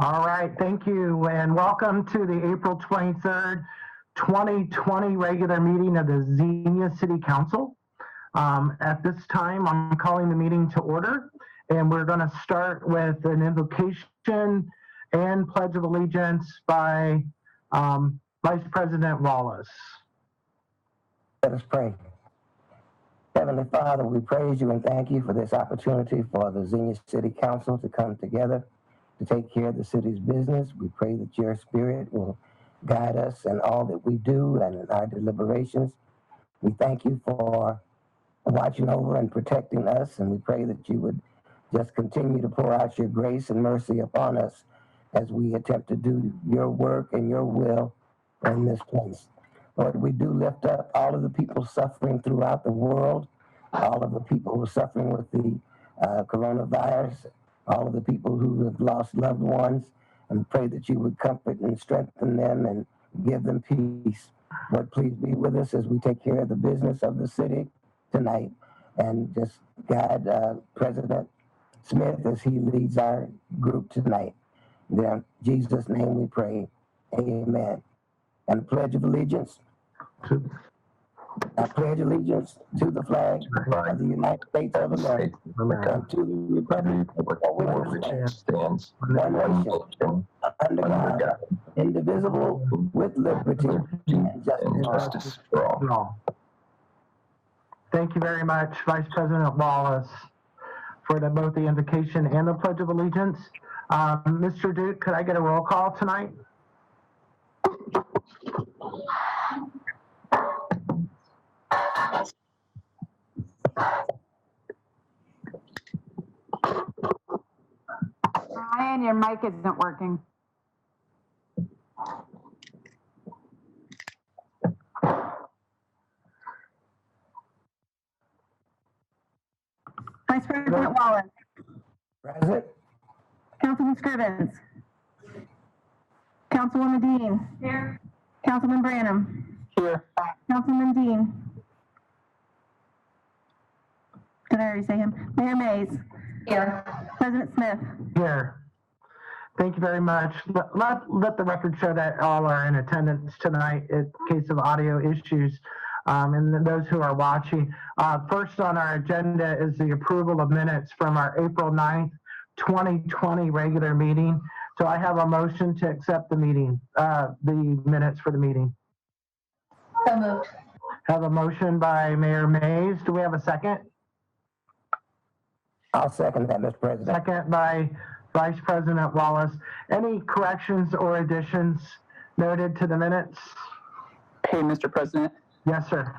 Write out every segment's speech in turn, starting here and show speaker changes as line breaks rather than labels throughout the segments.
All right, thank you, and welcome to the April 23rd, 2020 regular meeting of the Xenia City Council. At this time, I'm calling the meeting to order, and we're going to start with an invocation and Pledge of Allegiance by Vice President Wallace.
Let us pray. Heavenly Father, we praise you and thank you for this opportunity for the Xenia City Council to come together to take care of the city's business. We pray that your spirit will guide us in all that we do and in our deliberations. We thank you for watching over and protecting us, and we pray that you would just continue to pour out your grace and mercy upon us as we attempt to do your work and your will in this place. Lord, we do lift up all of the people suffering throughout the world, all of the people who are suffering with the coronavirus, all of the people who have lost loved ones, and pray that you would comfort and strengthen them and give them peace. Lord, please be with us as we take care of the business of the city tonight, and just guide President Smith as he leads our group tonight. In Jesus' name we pray, amen. And the Pledge of Allegiance. I pledge allegiance to the flag of the United States of America, and to the republic for which it stands, one nation, under God, indivisible, with liberty and justice for all.
Thank you very much, Vice President Wallace, for both the invocation and the Pledge of Allegiance. Mr. Duke, could I get a roll call tonight?
Ryan, your mic isn't working. Vice President Wallace.
Present.
Councilman Scrivens. Councilwoman Dean. Here. Councilman Branham.
Here.
Councilman Dean. Did I already say him? Mayor Mays. Here. President Smith.
Here. Thank you very much. Let the record show that all are in attendance tonight in case of audio issues, and those who are watching. First on our agenda is the approval of minutes from our April 9th, 2020 regular meeting. So I have a motion to accept the minutes for the meeting.
So moved.
Have a motion by Mayor Mays. Do we have a second?
I'll second that, Mr. President.
Second by Vice President Wallace. Any corrections or additions noted to the minutes?
Hey, Mr. President.
Yes, sir.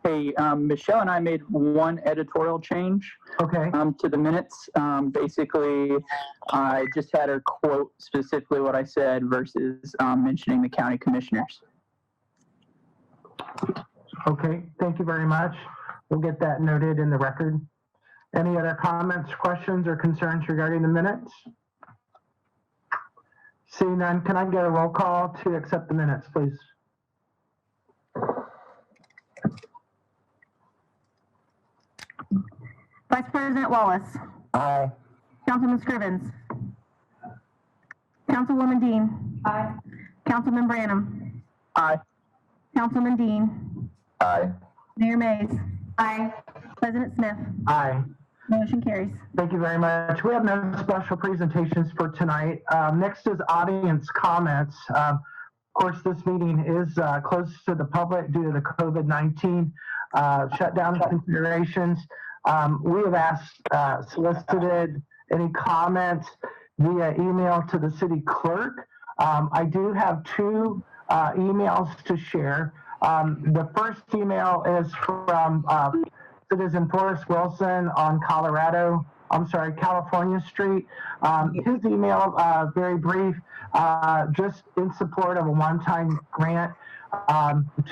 Hey, Michelle and I made one editorial change to the minutes. Basically, I just had her quote specifically what I said versus mentioning the county commissioners.
Okay, thank you very much. We'll get that noted in the record. Any other comments, questions, or concerns regarding the minutes? Seeing none, can I get a roll call to accept the minutes, please?
Vice President Wallace.
Aye.
Councilman Scrivens. Councilwoman Dean.
Aye.
Councilman Branham.
Aye.
Councilman Dean.
Aye.
Mayor Mays.
Aye.
President Smith.
Aye.
Motion carries.
Thank you very much. We have no special presentations for tonight. Next is audience comments. Of course, this meeting is closed to the public due to the COVID-19 shutdown considerations. We have solicited any comments via email to the city clerk. I do have two emails to share. The first email is from citizen Forrest Wilson on California Street. His email, very brief, just in support of a one-time grant,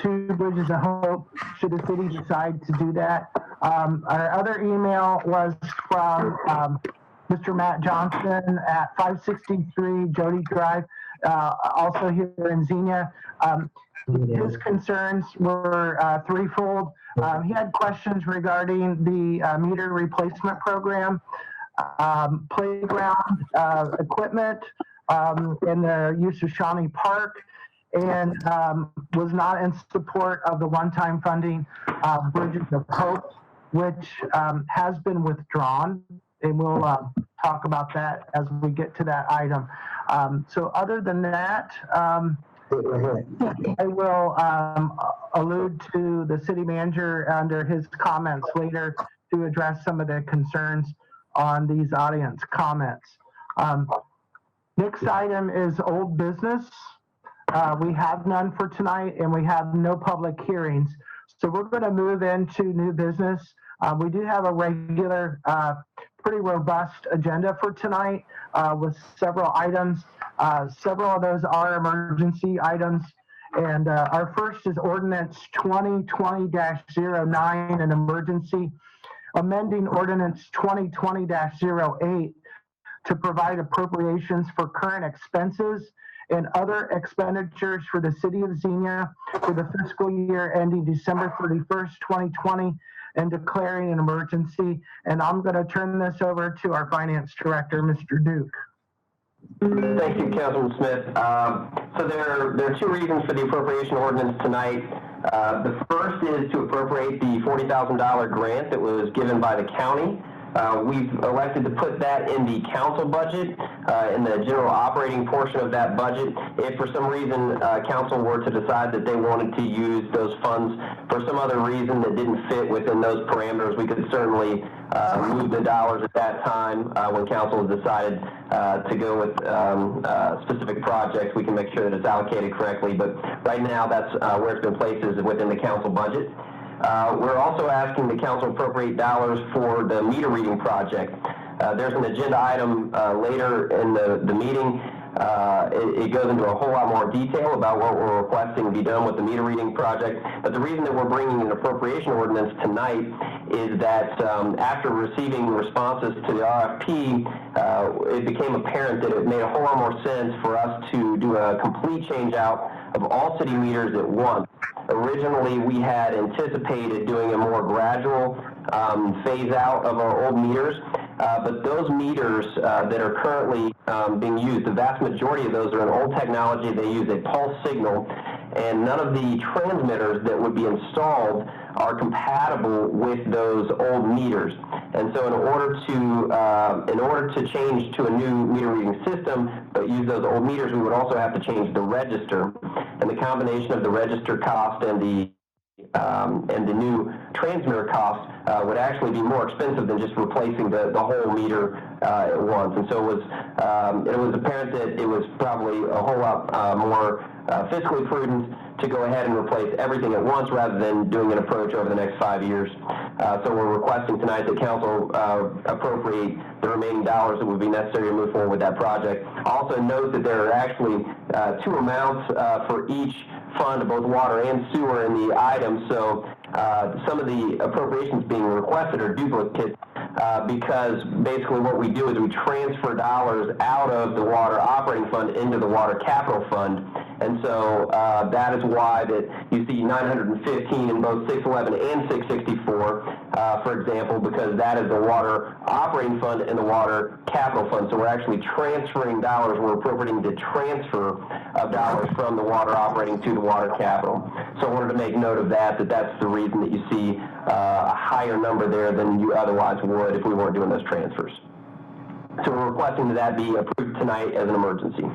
2 Bridges of Hope, should the city decide to do that. Our other email was from Mr. Matt Johnson at 563 Jody Drive, also here in Xenia. His concerns were threefold. He had questions regarding the meter replacement program, playground equipment, in the use of Shawnee Park, and was not in support of the one-time funding Bridges of Hope, which has been withdrawn, and we'll talk about that as we get to that item. So other than that, I will allude to the city manager under his comments later to address some of the concerns on these audience comments. Next item is old business. We have none for tonight, and we have no public hearings. So we're going to move into new business. We do have a regular, pretty robust agenda for tonight with several items. Several of those are emergency items. And our first is ordinance 2020-09, an emergency, amending ordinance 2020-08 to provide appropriations for current expenses and other expenditures for the city of Xenia for the fiscal year ending December 31st, 2020, and declaring an emergency. And I'm going to turn this over to our finance director, Mr. Duke.
Thank you, Councilman Smith. So there are two reasons for the appropriation ordinance tonight. The first is to appropriate the $40,000 grant that was given by the county. We've elected to put that in the council budget, in the general operating portion of that budget. If for some reason council were to decide that they wanted to use those funds for some other reason that didn't fit within those parameters, we could certainly move the dollars at that time when council has decided to go with specific projects. We can make sure that it's allocated correctly, but right now that's where it's been placed, is within the council budget. We're also asking the council appropriate dollars for the meter reading project. There's an agenda item later in the meeting. It goes into a whole lot more detail about what we're requesting to be done with the meter reading project. But the reason that we're bringing an appropriation ordinance tonight is that after receiving responses to the RFP, it became apparent that it made a whole lot more sense for us to do a complete change out of all city meters at once. Originally, we had anticipated doing a more gradual phase out of our old meters, but those meters that are currently being used, the vast majority of those are an old technology. They use a pulse signal, and none of the transmitters that would be installed are compatible with those old meters. And so in order to change to a new meter reading system but use those old meters, we would also have to change the register. And the combination of the register cost and the new transmitter cost would actually be more expensive than just replacing the whole meter at once. And so it was apparent that it was probably a whole lot more fiscally prudent to go ahead and replace everything at once rather than doing an approach over the next 5 years. So we're requesting tonight that council appropriate the remaining dollars that would be necessary to move forward with that project. Also note that there are actually two amounts for each fund, both water and sewer, in the item. So some of the appropriations being requested are duplicates because basically what we do is we transfer dollars out of the water operating fund into the water capital fund. And so that is why that you see 915 in both 611 and 664, for example, because that is the water operating fund and the water capital fund. So we're actually transferring dollars. We're appropriating the transfer of dollars from the water operating to the water capital. So I wanted to make note of that, that's the reason that you see a higher number there than you otherwise would if we weren't doing those transfers. So we're requesting that that be approved tonight as an emergency.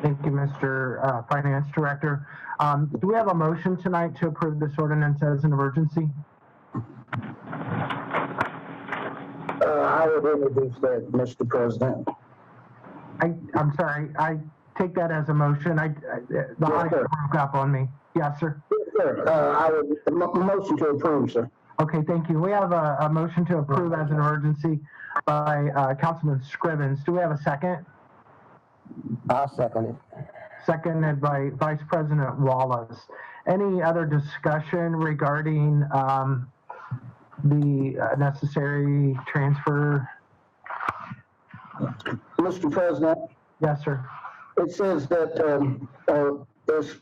Thank you, Mr. Finance Director. Do we have a motion tonight to approve this ordinance as an emergency?
I would introduce that, Mr. President.
I'm sorry. I take that as a motion. The audio broke up on me. Yes, sir.
Yes, sir. I would motion to approve, sir.
Okay, thank you. We have a motion to approve as an emergency by Councilman Scrivens. Do we have a second?
I'll second it.
Seconded by Vice President Wallace. Any other discussion regarding the necessary transfer?
Mr. President?
Yes, sir.
It says that there's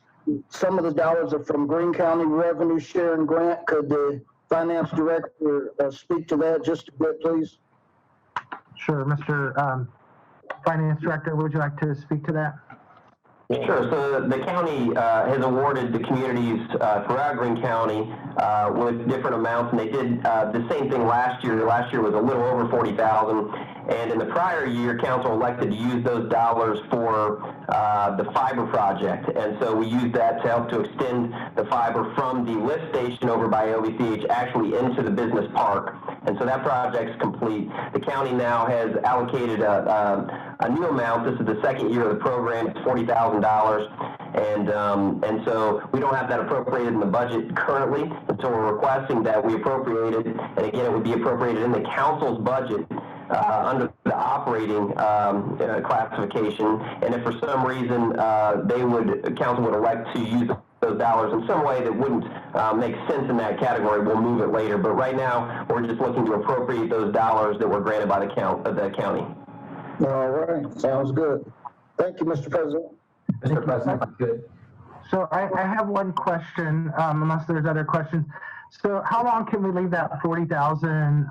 some of the dollars are from Greene County Revenue Sharing Grant. Could the Finance Director speak to that just a bit, please?
Sure, Mr. Finance Director, would you like to speak to that?
Sure. So the county has awarded the communities throughout Greene County with different amounts, and they did the same thing last year. Last year was a little over $40,000, and in the prior year, council elected to use those dollars for the fiber project, and so we used that to help to extend the fiber from the lift station over by OVCH actually into the business park, and so that project's complete. The county now has allocated a new amount. This is the second year of the program. It's $40,000, and so we don't have that appropriated in the budget currently, and so we're requesting that we appropriate it, and again, it would be appropriated in the council's budget under the operating classification, and if for some reason council would elect to use those dollars in some way that wouldn't make sense in that category, we'll move it later. But right now, we're just looking to appropriate those dollars that were granted by the county.
All right, sounds good. Thank you, Mr. President.
Mr. President, if I could.
So I have one question, unless there's other questions. So how long can we leave that 40,000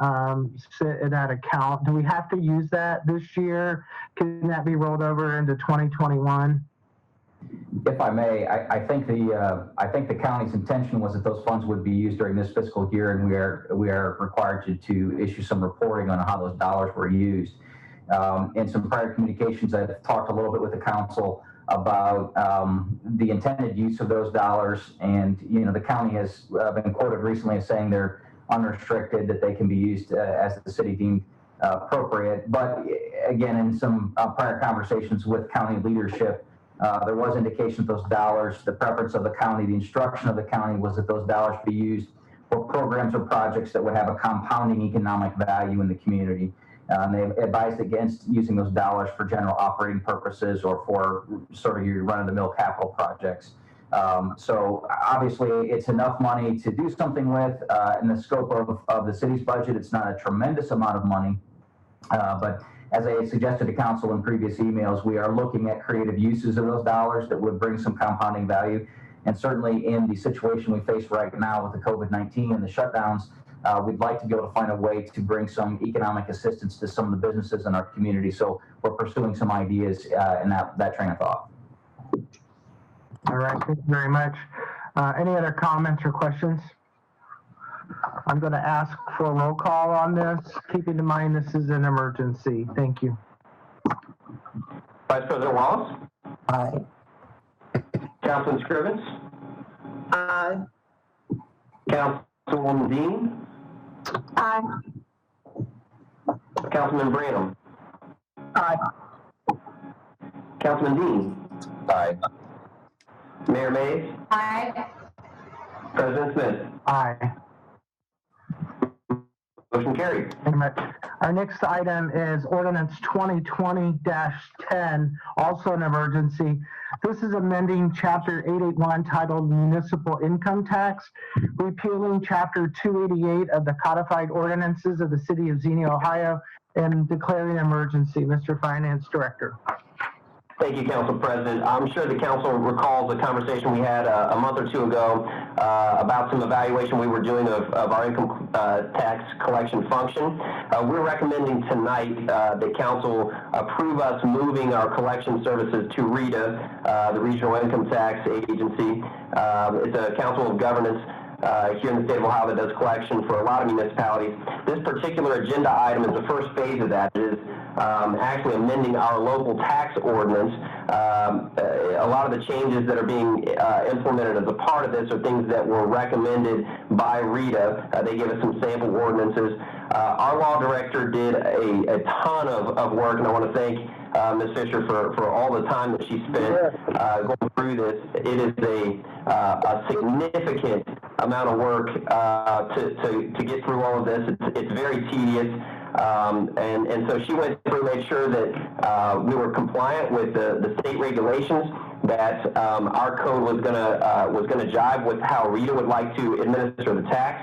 sit in that account? Do we have to use that this year? Can that be rolled over into 2021?
If I may, I think the county's intention was that those funds would be used during this fiscal year, and we are required to issue some reporting on how those dollars were used. In some prior communications, I've talked a little bit with the council about the intended use of those dollars, and the county has been quoted recently as saying they're unrestricted, that they can be used as the city deemed appropriate. But again, in some prior conversations with county leadership, there was indication that those dollars, the preference of the county, the instruction of the county was that those dollars be used for programs or projects that would have a compounding economic value in the community. They advised against using those dollars for general operating purposes or for sort of your run-of-the-mill capital projects. So obviously, it's enough money to do something with. In the scope of the city's budget, it's not a tremendous amount of money. But as I suggested to council in previous emails, we are looking at creative uses of those dollars that would bring some compounding value. And certainly in the situation we face right now with the COVID-19 and the shutdowns, we'd like to be able to find a way to bring some economic assistance to some of the businesses in our community. So we're pursuing some ideas in that train of thought.
All right, thank you very much. Any other comments or questions? I'm going to ask for a roll call on this, keeping in mind this is an emergency. Thank you.
Vice President Wallace?
Aye.
Councilman Scrivens?
Aye.
Councilwoman Dean?
Aye.
Councilman Branham?
Aye.
Councilman Dean?
Aye.
Mayor Mays?
Aye.
President Smith?
Aye.
Motion carried.
Thank you much. Our next item is ordinance 2020-10, also an emergency. This is amending Chapter 881 titled Municipal Income Tax, repealing Chapter 288 of the Codified Ordinances of the City of Xenia, Ohio, and declaring an emergency. Mr. Finance Director.
Thank you, Council President. I'm sure the council recalls the conversation we had a month or two ago about some evaluation we were doing of our income tax collection function. We're recommending tonight that council approve us moving our collection services to RETA, the Regional Income Tax Agency. It's a council of governance here in the state of Ohio that does collection for a lot of municipalities. This particular agenda item is the first phase of that. It is actually amending our local tax ordinance. A lot of the changes that are being implemented as a part of this are things that were recommended by RETA. They gave us some sample ordinances. Our law director did a ton of work, and I want to thank Ms. Fisher for all the time that she spent going through this. It is a significant amount of work to get through all of this. It's very tedious. And so she went through, made sure that we were compliant with the state regulations, that our code was gonna jive with how RETA would like to administer the tax,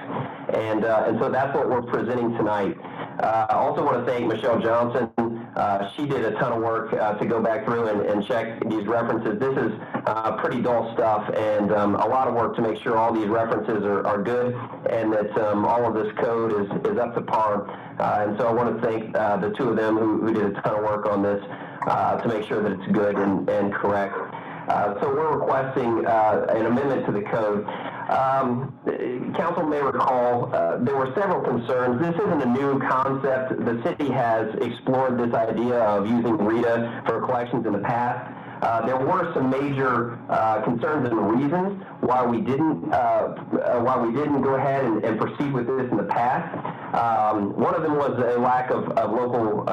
and so that's what we're presenting tonight. I also want to thank Michelle Johnson. She did a ton of work to go back through and check these references. This is pretty dull stuff, and a lot of work to make sure all these references are good, and that all of this code is up to par. And so I want to thank the two of them who did a ton of work on this. to make sure that it's good and correct. So we're requesting an amendment to the code. Council may recall there were several concerns. This isn't a new concept. The city has explored this idea of using RETA for collections in the past. There were some major concerns and reasons why we didn't go ahead and proceed with this in the past. One of them was a lack of local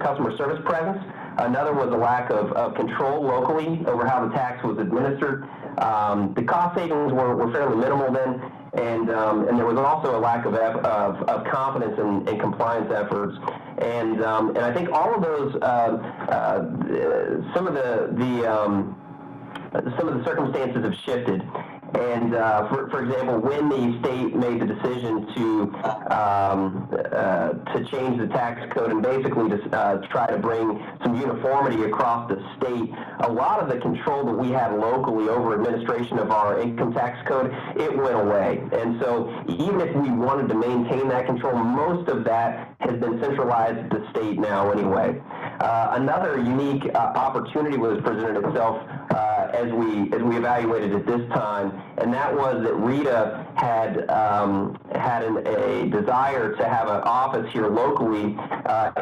customer service presence. Another was a lack of control locally over how the tax was administered. The cost savings were fairly minimal then, and there was also a lack of confidence in compliance efforts. And I think all of those, some of the circumstances have shifted. And for example, when the state made the decision to change the tax code and basically to try to bring some uniformity across the state, a lot of the control that we had locally over administration of our income tax code, it went away. And so even if we wanted to maintain that control, most of that has been centralized at the state now anyway. Another unique opportunity was presented itself as we evaluated it this time, and that was that RETA had a desire to have an office here locally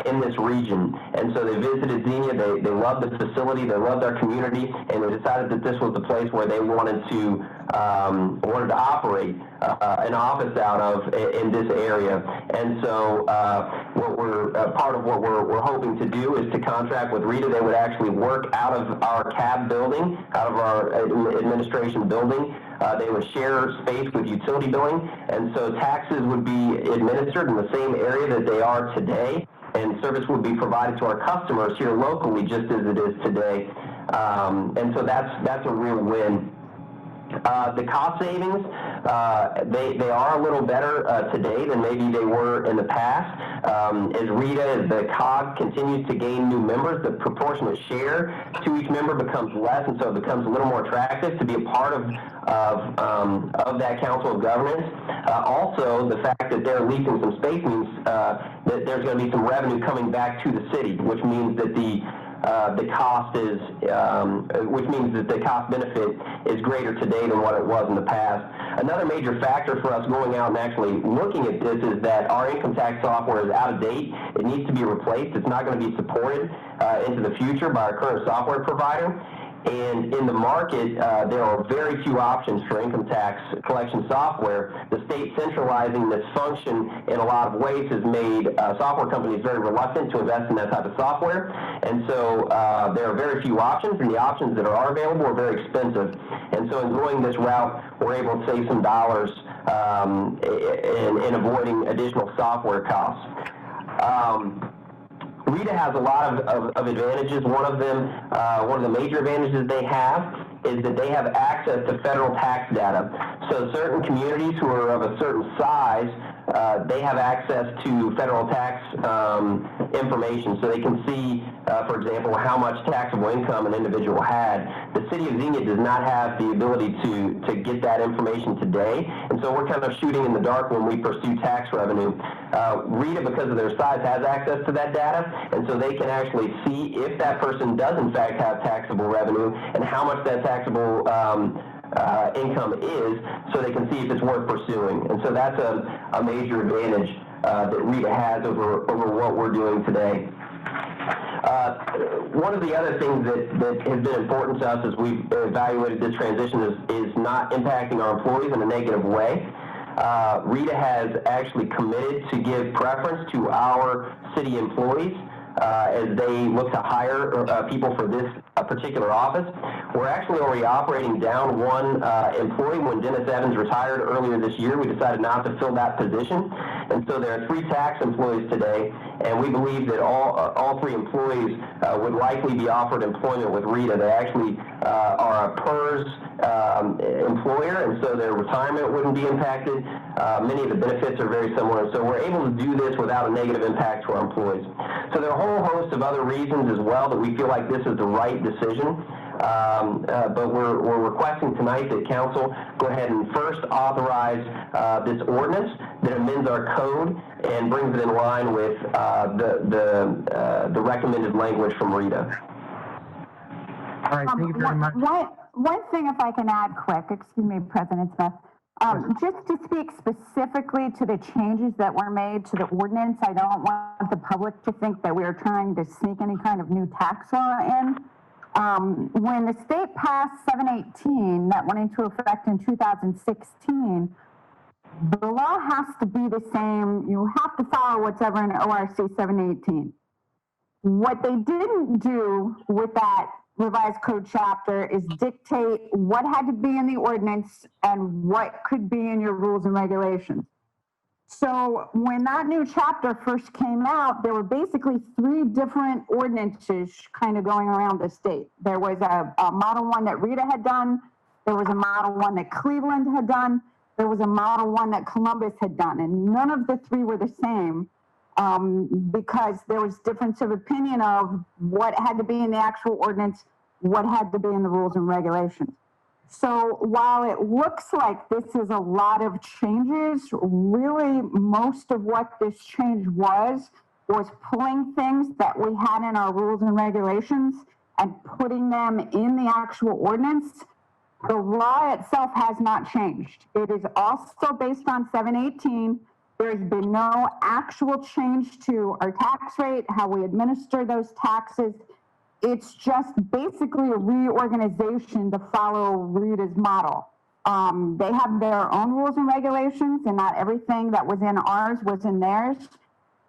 in this region, and so they visited Xenia. They loved the facility, they loved our community, and they decided that this was the place where they wanted to operate an office out of in this area. And so part of what we're hoping to do is to contract with RETA. They would actually work out of our cab building, out of our administration building. They would share space with utility billing, and so taxes would be administered in the same area that they are today, and service would be provided to our customers here locally just as it is today. And so that's a real win. The cost savings, they are a little better today than maybe they were in the past. As the COG continues to gain new members, the proportionate share to each member becomes less, and so it becomes a little more attractive to be a part of that Council of Governments. Also, the fact that they're leasing some space means that there's going to be some revenue coming back to the city, which means that the cost is, which means that the cost benefit is greater today than what it was in the past. Another major factor for us going out and actually looking at this is that our income tax software is out of date. It needs to be replaced. It's not going to be supported into the future by our current software provider. And in the market, there are very few options for income tax collection software. The state centralizing this function in a lot of ways has made software companies very reluctant to invest in that type of software. And so there are very few options, and the options that are available are very expensive. And so in going this route, we're able to save some dollars in avoiding additional software costs. RETA has a lot of advantages. One of the major advantages they have is that they have access to federal tax data. So certain communities who are of a certain size, they have access to federal tax information, so they can see, for example, how much taxable income an individual had. The city of Xenia does not have the ability to get that information today, and so we're kind of shooting in the dark when we pursue tax revenue. RETA, because of their size, has access to that data, and so they can actually see if that person does in fact have taxable revenue and how much that taxable income is, so they can see if it's worth pursuing. And so that's a major advantage that RETA has over what we're doing today. One of the other things that has been important to us as we've evaluated this transition is not impacting our employees in a negative way. RETA has actually committed to give preference to our city employees as they look to hire people for this particular office. We're actually already operating down one employee. When Dennis Evans retired earlier this year, we decided not to fill that position. And so there are 3 tax employees today, and we believe that all 3 employees would likely be offered employment with RETA. They actually are a PERS employer, and so their retirement wouldn't be impacted. Many of the benefits are very similar, so we're able to do this without a negative impact to our employees. So there are a whole host of other reasons as well that we feel like this is the right decision. but we're requesting tonight that council go ahead and first authorize this ordinance that amends our code and brings it in line with the recommended language from Rita.
All right, thank you very much.
One thing, if I can add quick, excuse me, President Smith, just to speak specifically to the changes that were made to the ordinance, I don't want the public to think that we are trying to sneak any kind of new tax law in. When the state passed 718, that went into effect in 2016, the law has to be the same. You have to follow whatever in ORC 718. What they didn't do with that revised code chapter is dictate what had to be in the ordinance and what could be in your rules and regulations. So when that new chapter first came out, there were basically 3 different ordinances kind of going around the state. There was a model one that Rita had done. There was a model one that Cleveland had done. There was a model one that Columbus had done. And none of the 3 were the same because there was difference of opinion of what had to be in the actual ordinance, what had to be in the rules and regulations. So while it looks like this is a lot of changes, really most of what this change was pulling things that we had in our rules and regulations and putting them in the actual ordinance. The law itself has not changed. It is also based on 718. There's been no actual change to our tax rate, how we administer those taxes. It's just basically a reorganization to follow Rita's model. They have their own rules and regulations, and not everything that was in ours was in theirs.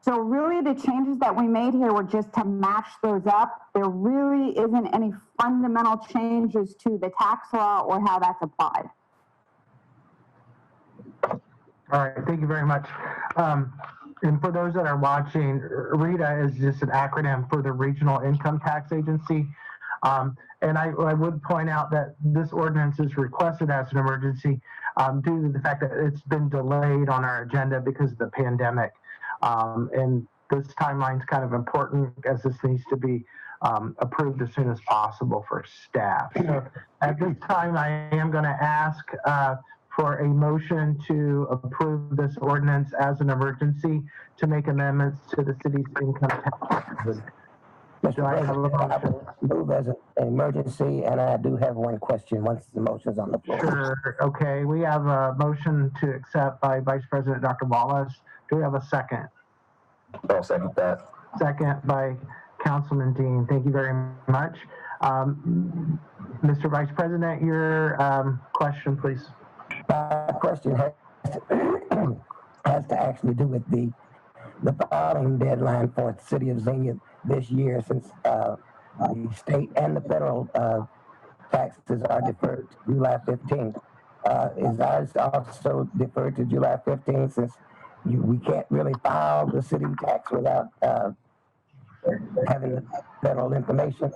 So really the changes that we made here were just to match those up. There really isn't any fundamental changes to the tax law or how that's applied.
All right, thank you very much. And for those that are watching, RETA is just an acronym for the Regional Income Tax Agency. And I would point out that this ordinance is requested as an emergency due to the fact that it's been delayed on our agenda because of the pandemic. And this timeline is kind of important as this needs to be approved as soon as possible for staff. So at this time, I am going to ask for a motion to approve this ordinance as an emergency to make amendments to the city's income tax.
Mr. President, I will move as an emergency, and I do have one question once the motion's on the floor.
Sure. Okay. We have a motion to accept by Vice President Dr. Wallace. Do we have a second?
I'll second that. Second
by Councilman Dean. Thank you very much. Mr. Vice President, your question, please.
My question has to actually do with the filing deadline for the city of Xenia this year, since the state and the federal taxes are deferred to July 15th. Is ours also deferred to July 15th, since we can't really file the city tax without having the federal information?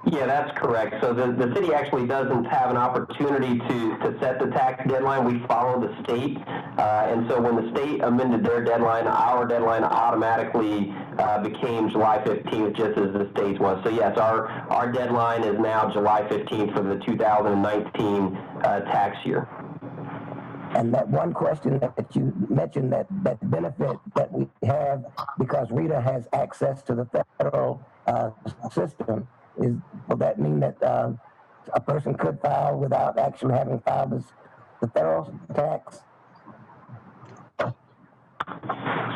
Yeah, that's correct. So the city actually doesn't have an opportunity to set the tax deadline. We follow the state. And so when the state amended their deadline, our deadline automatically became July 15th, just as the state's was. So yes, our deadline is now July 15th for the 2019 tax year.
And that one question that you mentioned, that benefit that we have because Rita has access to the federal system, will that mean that a person could file without actually having filed the federal tax?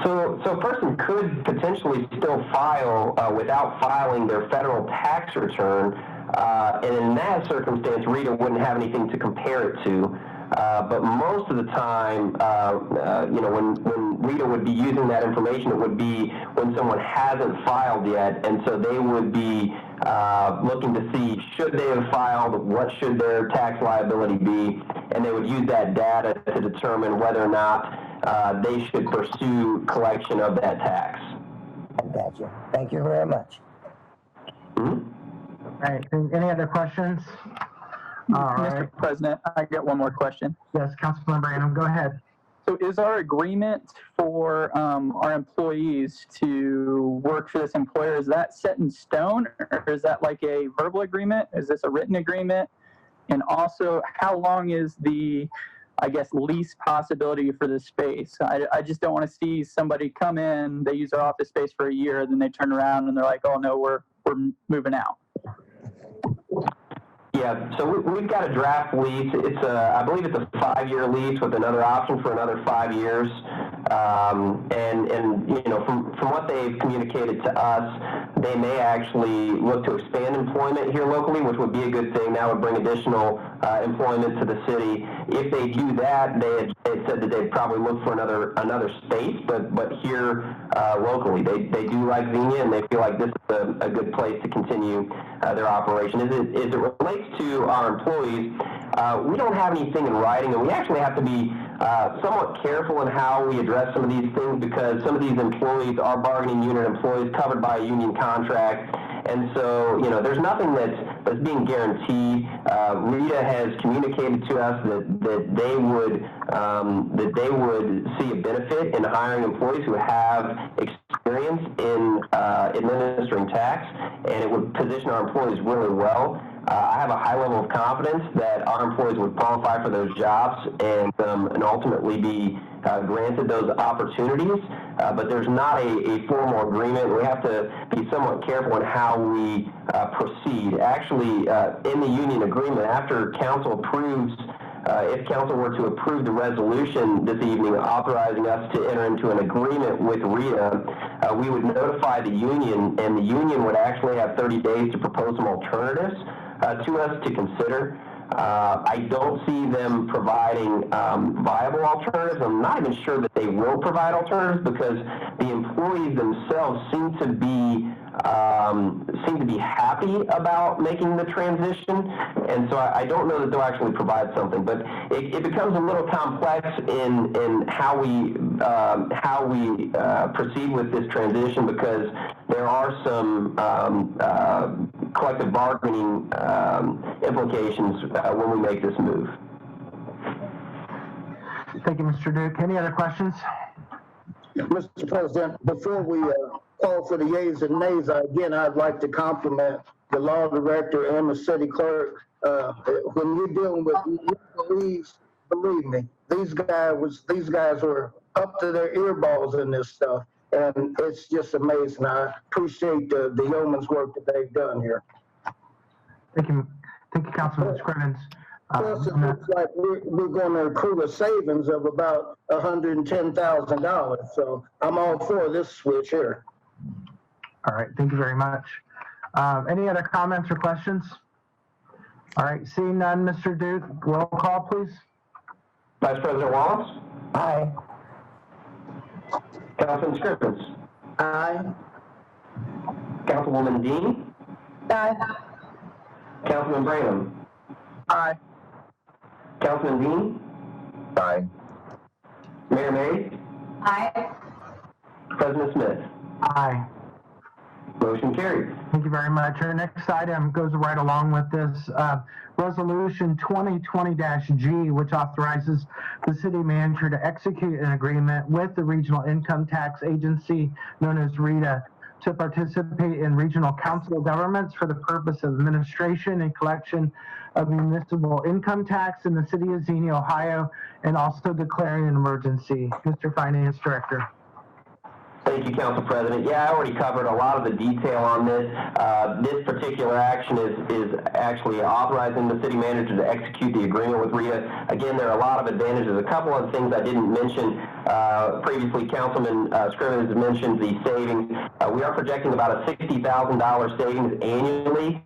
So a person could potentially still file without filing their federal tax return, and in that circumstance, Rita wouldn't have anything to compare it to. But most of the time, when Rita would be using that information, it would be when someone hasn't filed yet, and so they would be looking to see, should they have filed, what should their tax liability be, and they would use that data to determine whether or not they should pursue collection of that tax.
I gotcha. Thank you very much.
All right. Any other questions?
Mr. President, I get one more question.
Yes, Councilmember Branham, go ahead.
So is our agreement for our employees to work for this employer, is that set in stone, or is that like a verbal agreement? Is this a written agreement? And also, how long is the, I guess, lease possibility for the space? I just don't want to see somebody come in, they use our office space for a year, then they turn around and they're like, oh no, we're moving out.
Yeah, so we've got a draft lease. It's I believe it's a 5-year lease with another option for another 5 years. And you know, from what they've communicated to us, they may actually look to expand employment here locally, which would be a good thing. That would bring additional employment to the city. If they do that, they had said that they'd probably look for another space, but here locally, they do like Xenia, and they feel like this is a good place to continue their operation. As it relates to our employees, we don't have anything in writing, and we actually have to be somewhat careful in how we address some of these things, because some of these employees are bargaining unit employees covered by a union contract. And so, you know, there's nothing that's being guaranteed. Rita has communicated to us that they would see a benefit in hiring employees who have experience in administering tax, and it would position our employees really well. I have a high level of confidence that our employees would qualify for those jobs and ultimately be granted those opportunities, but there's not a formal agreement. We have to be somewhat careful in how we proceed. Actually, in the union agreement, after council approves, if council were to approve the resolution this evening authorizing us to enter into an agreement with RITA, we would notify the union, and the union would actually have 30 days to propose some alternatives to us to consider. I don't see them providing viable alternatives. I'm not even sure that they will provide alternatives, because the employees themselves seem to be happy about making the transition, and so I don't know that they'll actually provide something. But it becomes a little complex in how we proceed with this transition, because there are some collective bargaining implications when we make this move.
Thank you, Mr. Duke. Any other questions?
Mr. President, before we call for the yeas and nays, I'd like to compliment the law director and the city clerk. When you're dealing with legalese, believe me, these guys were up to their earballs in this stuff, and it's just amazing. I appreciate the yeoman's work that they've done here.
Thank you, Councilman Scrivens.
Plus, it looks like we're going to accrue a savings of about $110,000. So I'm all for this switch here.
All right, thank you very much. Any other comments or questions? All right, seeing none, Mr. Duke, roll call, please.
Vice President Wallace?
Aye.
Councilman Scrivens?
Aye.
Councilwoman Dean?
Aye.
Councilman Branham?
Aye.
Councilman Dean?
Aye.
Mayor May?
Aye.
President Smith?
Aye.
Motion carried.
Thank you very much. Our next item goes right along with this. Resolution 2020-G, which authorizes the city manager to execute an agreement with the Regional Income Tax Agency, known as RITA, to participate in regional council governments for the purpose of administration and collection of municipal income tax in the city of Xenia, Ohio, and also declaring an emergency. Mr. Finance Director.
Thank you, Council President. Yeah, I already covered a lot of the detail on this. This particular action is actually authorizing the city manager to execute the agreement with RITA. Again, there are a lot of advantages. A couple of things I didn't mention previously. Councilman Scrivens mentioned the savings. We are projecting about a $60,000 savings annually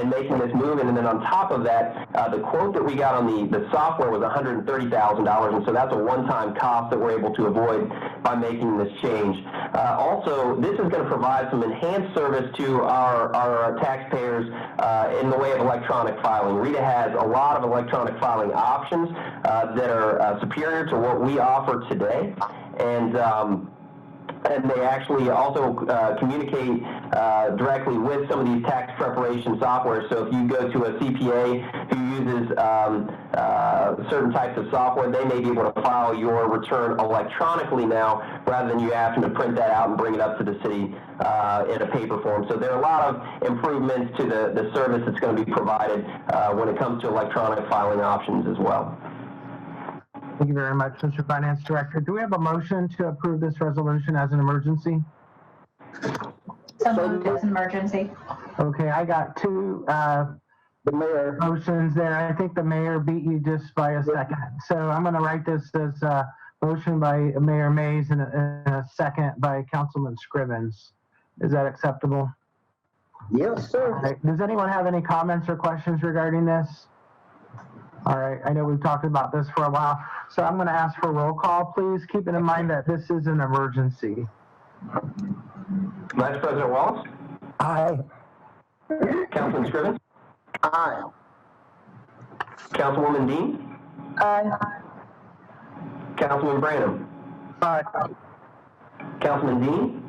in making this move, and then on top of that, the quote that we got on the software was $130,000, and so that's a one-time cost that we're able to avoid by making this change. Also, this is going to provide some enhanced service to our taxpayers in the way of electronic filing. RITA has a lot of electronic filing options that are superior to what we offer today, and they actually also communicate directly with some of these tax preparation software. So if you go to a CPA who uses certain types of software, they may be able to file your return electronically now rather than you having to print that out and bring it up to the city in a paper form. So there are a lot of improvements to the service that's going to be provided when it comes to electronic filing options as well.
Thank you very much, Mr. Finance Director. Do we have a motion to approve this resolution as an emergency?
So moved as an emergency.
Okay, I got two
The mayor.
motions there. I think the mayor beat you just by a second. So I'm going to write this as a motion by Mayor Mays and a second by Councilman Scrivens. Is that acceptable?
Yes, sir.
All right. Does anyone have any comments or questions regarding this? All right, I know we've talked about this for a while, so I'm going to ask for roll call, please, keeping in mind that this is an emergency.
Vice President Wallace?
Aye.
Councilman Scrivens?
Aye.
Councilwoman Dean?
Aye.
Councilman Branham?
Aye.
Councilman Dean?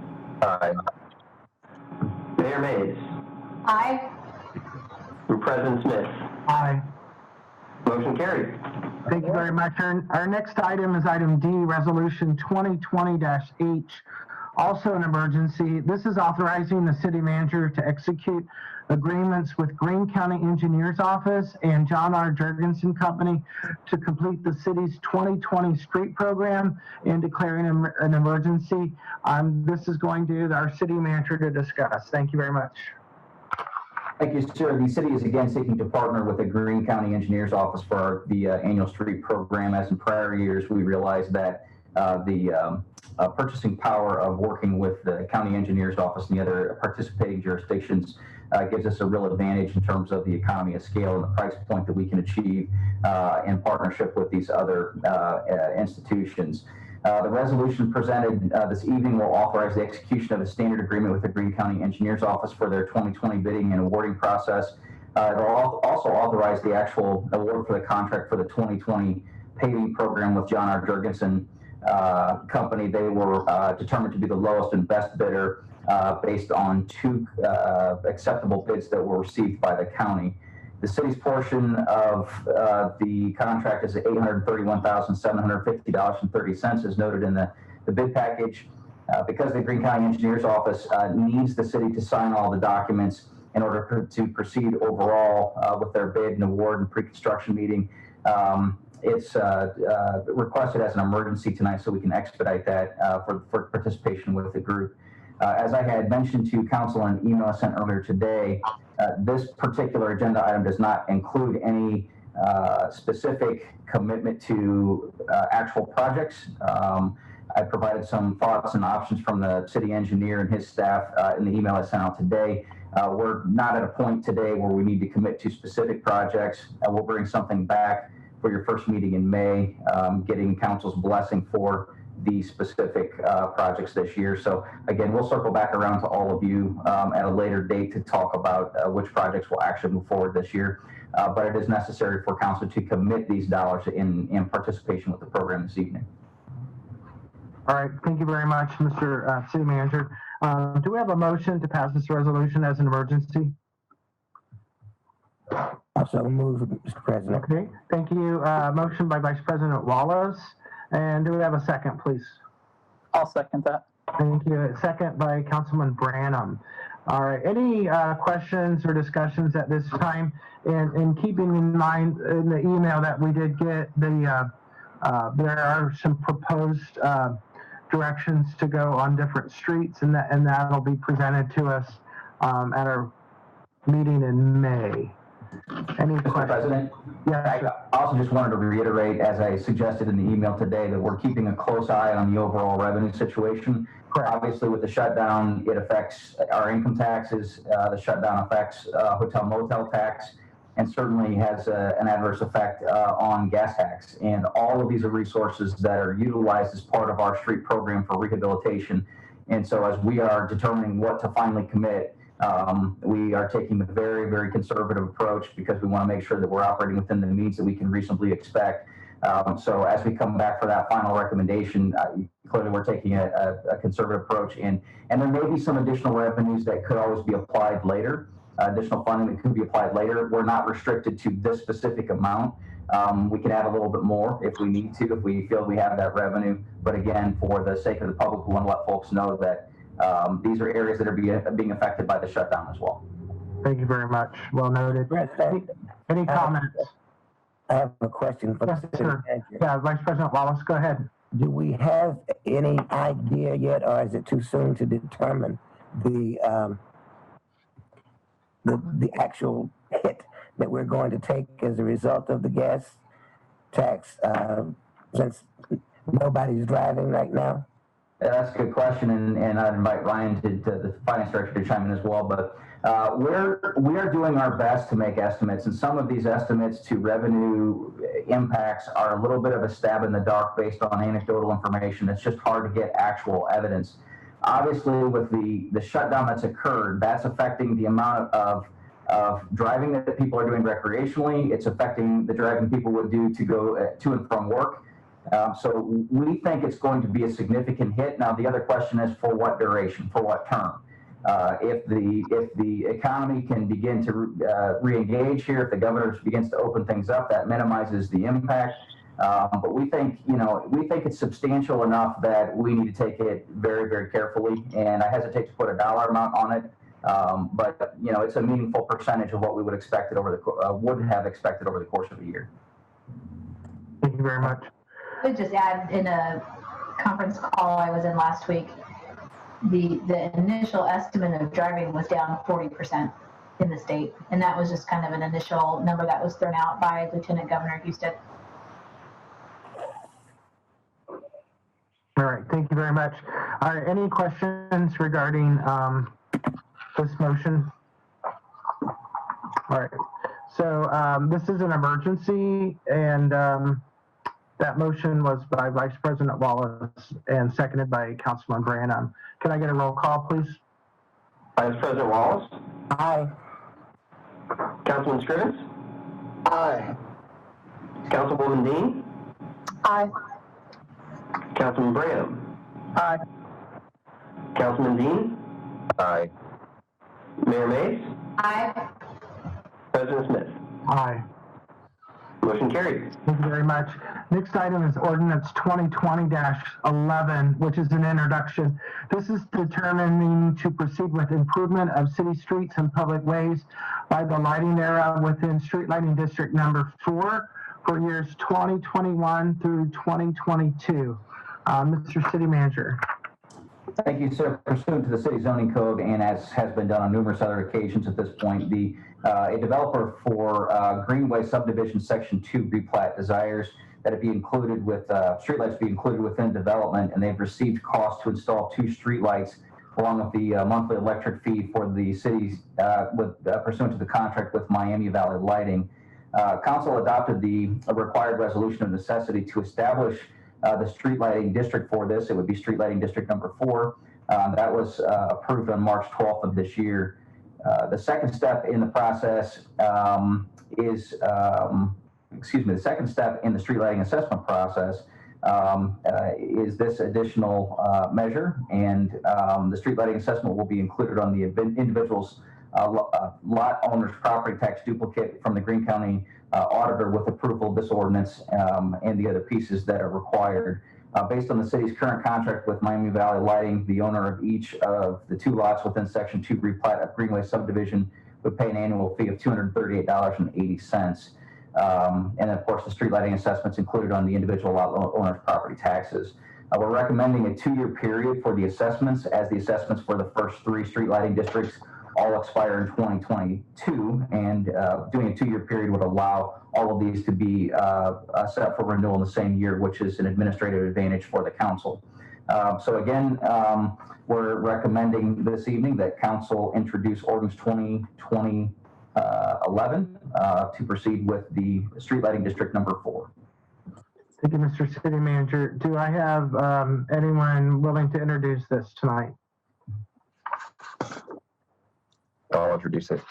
Aye.
Mayor Mays?
Aye.
And President Smith?
Aye.
Motion carried.
Thank you very much. Our next item is item D, Resolution 2020-H, also an emergency. This is authorizing the city manager to execute agreements with Greene County Engineers Office and John R. Jurgensen Company to complete the city's 2020 street program and declaring an emergency. This is going to our city manager to discuss. Thank you very much.
Thank you, sir. The city is again seeking to partner with the Greene County Engineers Office for the annual street program. As in prior years, we realized that the purchasing power of working with the county engineer's office and the other participating jurisdictions gives us a real advantage in terms of the economy of scale and the price point that we can achieve in partnership with these other institutions. The resolution presented this evening will authorize the execution of a standard agreement with the Greene County Engineers Office for their 2020 bidding and awarding process. It will also authorize the actual award for the contract for the 2020 paving program with John R. Jurgensen Company. They were determined to be the lowest and best bidder based on two acceptable bids that were received by the county. The city's portion of the contract is $831,750.30, as noted in the bid package. Because the Greene County Engineers Office needs the city to sign all the documents in order to proceed overall with their bid and award and pre-construction meeting, it's requested as an emergency tonight so we can expedite that for participation with the group. As I had mentioned to council in an email I sent earlier today, this particular agenda item does not include any specific commitment to actual projects. I provided some thoughts and options from the city engineer and his staff in the email I sent out today. We're not at a point today where we need to commit to specific projects. We'll bring something back for your first meeting in May, getting council's blessing for the specific projects this year. So again, we'll circle back around to all of you at a later date to talk about which projects will actually move forward this year. But it is necessary for council to commit these dollars in participation with the program this evening.
All right, thank you very much, Mr. City Manager. Do we have a motion to pass this resolution as an emergency?
Also moved, Mr. President.
Okay, thank you. Motion by Vice President Wallace. And do we have a second, please?
I'll second that.
Thank you. Second by Councilman Branham. All right. Any questions or discussions at this time? And keeping in mind in the email that we did get, there are some proposed directions to go on different streets, and that'll be presented to us at our meeting in May. Any
Mr.
questions?
President?
Yes.
I also just wanted to reiterate, as I suggested in the email today, that we're keeping a close eye on the overall revenue situation.
Correct.
Obviously, with the shutdown, it affects our income taxes. The shutdown affects hotel motel tax, and certainly has an adverse effect on gas tax. And all of these are resources that are utilized as part of our street program for rehabilitation. And so as we are determining what to finally commit, we are taking a very, very conservative approach because we want to make sure that we're operating within the means that we can reasonably expect. So as we come back for that final recommendation, clearly we're taking a conservative approach, and there may be some additional revenues that could always be applied later, additional funding that could be applied later. We're not restricted to this specific amount. We can add a little bit more if we need to, if we feel we have that revenue. But again, for the sake of the public, we want to let folks know that these are areas that are being affected by the shutdown as well.
Thank you very much. Well noted. Any comments?
I have a question for the city manager.
Yeah, Vice President Wallace, go ahead.
Do we have any idea yet, or is it too soon to determine the actual hit that we're going to take as a result of the gas tax, since nobody's driving right now?
Yeah, that's a good question, and I'd invite Ryan to the finance director to chime in as well. But we are doing our best to make estimates, and some of these estimates to revenue impacts are a little bit of a stab in the dark based on anecdotal information. It's just hard to get actual evidence. Obviously, with the shutdown that's occurred, that's affecting the amount of driving that people are doing recreationally. It's affecting the driving people would do to go to and from work. So we think it's going to be a significant hit. Now, the other question is for what duration, for what term? If the economy can begin to re-engage here, if the governor begins to open things up, that minimizes the impact. But we think it's substantial enough that we need to take it very, very carefully. And I hesitate to put a dollar amount on it, but it's a meaningful percentage of what we would have expected over the course of a year.
Thank you very much.
I would just add, in a conference call I was in last week, the initial estimate of driving was down 40% in the state, and that was just kind of an initial number that was thrown out by Lieutenant Governor Houston.
All right, thank you very much. All right, any questions regarding this motion? All right, so this is an emergency, and that motion was by Vice President Wallace and seconded by Councilman Branham. Can I get a roll call, please?
Vice President Wallace?
Aye.
Councilman Scrivens?
Aye.
Councilwoman Dean?
Aye.
Councilman Branham?
Aye.
Councilman Dean?
Aye.
Mayor Mays?
Aye.
President Smith?
Aye.
Motion carried.
Thank you very much. Next item is ordinance 2020-11, which is an introduction. This is determining to proceed with improvement of city streets and public ways by the lighting area within street lighting district number 4 for years 2021 through 2022. Mr. City Manager.
Thank you, sir. Pursuant to the city zoning code, and as has been done on numerous other occasions at this point, a developer for Greenway Subdivision Section 2 replat desires that it be included with streetlights be included within development, and they've received costs to install 2 streetlights along with the monthly electric fee for the cities pursuant to the contract with Miami Valley Lighting. Council adopted the required resolution of necessity to establish the street lighting district for this. It would be street lighting district number 4. That was approved on March 12th of this year. The second step in the process the second step in the street lighting assessment process is this additional measure, and the street lighting assessment will be included on the individual's lot owner's property tax duplicate from the Greene County auditor with approval of this ordinance and the other pieces that are required. Based on the city's current contract with Miami Valley Lighting, the owner of each of the 2 lots within Section 2 replat of Greenway Subdivision would pay an annual fee of $238.80. And of course, the street lighting assessments included on the individual lot owner's property taxes. We're recommending a 2-year period for the assessments, as the assessments for the first 3 street lighting districts all expire in 2022, and doing a 2-year period would allow all of these to be set up for renewal in the same year, which is an administrative advantage for the council. So again, we're recommending this evening that council introduce ordinance 2020-11 to proceed with the street lighting district number 4.
Thank you, Mr. City Manager. Do I have anyone willing to introduce this tonight?
I'll introduce it.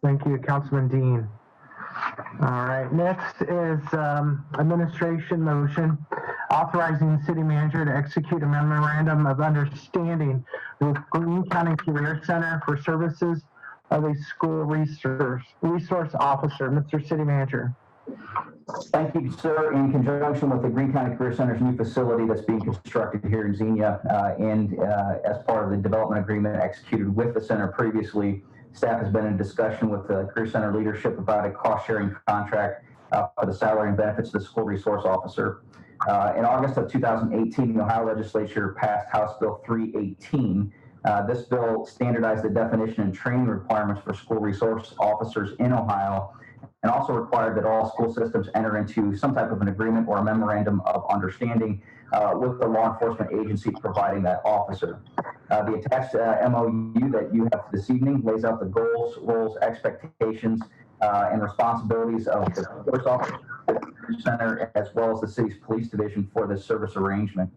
Thank you, Councilman Dean. All right, next is administration motion authorizing the city manager to execute a memorandum of understanding with Greene County Career Center for services of a school resource officer. Mr. City Manager.
Thank you, sir. In conjunction with the Greene County Career Center's new facility that's being constructed here in Xenia, and as part of the development agreement executed with the center previously, staff has been in discussion with the Career Center leadership about a cost-sharing contract for the salary and benefits of the school resource officer. In August of 2018, the Ohio legislature passed House Bill 318. This bill standardized the definition and training requirements for school resource officers in Ohio, and also required that all school systems enter into some type of an agreement or a memorandum of understanding with the law enforcement agency providing that officer. The attached MOU that you have this evening lays out the goals, roles, expectations, and responsibilities of the police officer center, as well as the city's police division for this service arrangement.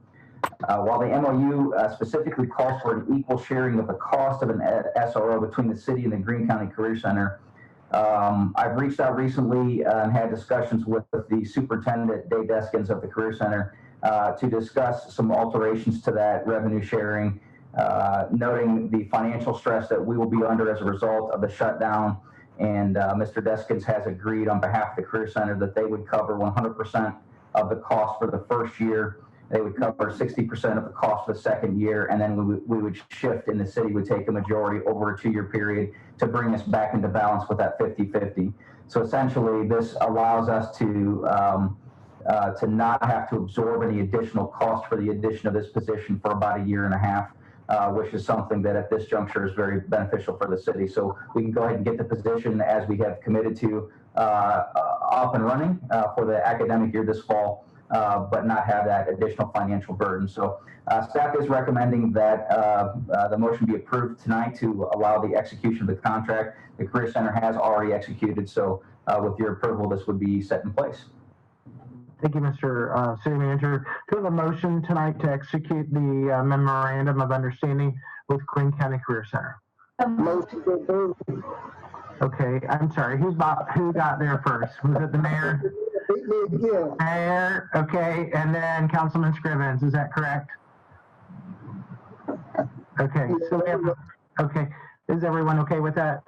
While the MOU specifically calls for an equal sharing of the cost of an SRO between the city and the Greene County Career Center, I've reached out recently and had discussions with the superintendent, Dave Deskins of the Career Center, to discuss some alterations to that revenue sharing, noting the financial stress that we will be under as a result of the shutdown. And Mr. Deskins has agreed on behalf of the Career Center that they would cover 100% of the cost for the first year. They would cover 60% of the cost for the second year, and then we would shift, and the city would take a majority over a 2-year period to bring us back into balance with that 50-50. So essentially, this allows us to not have to absorb any additional cost for the addition of this position for about 1.5 years, which is something that at this juncture is very beneficial for the city. So we can go ahead and get the position as we have committed to up and running for the academic year this fall, but not have that additional financial burden. So staff is recommending that the motion be approved tonight to allow the execution of the contract. The Career Center has already executed, so with your approval, this would be set in place.
Thank you, Mr. City Manager. Do we have a motion tonight to execute the memorandum of understanding with Greene County Career Center?
Motion approved.
Okay, I'm sorry. Who got there first? Was it the mayor?
Yeah.
Mayor, okay, and then Councilman Scrivens, is that correct? Okay, so we have, okay, is everyone okay with that?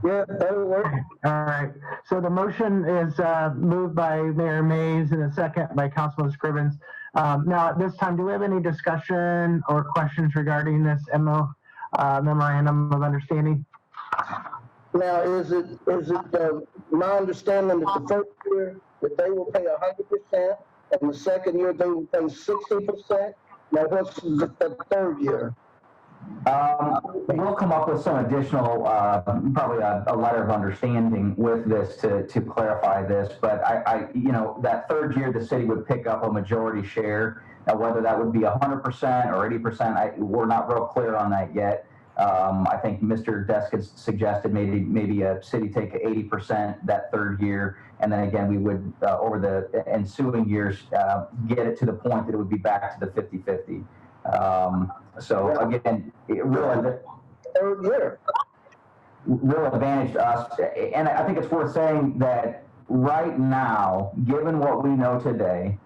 Yeah, that'll work.
All right, so the motion is moved by Mayor Mays and a second by Councilman Scrivens. Now at this time, do we have any discussion or questions regarding this memorandum of understanding?
Now, is it my understanding that the first year that they will pay 100%, and the second year they will pay 60%? Now, what's the third year?
We'll come up with some additional, probably a letter of understanding with this to clarify this. But I that third year the city would pick up a majority share. Now, whether that would be 100% or 80%, we're not real clear on that yet. I think Mr. Deskins suggested maybe a city take 80% that third year, and then again we would over the ensuing years get it to the point that it would be back to the 50-50. So again, real advantage to us, and I think it's worth saying that right now, given what we know today,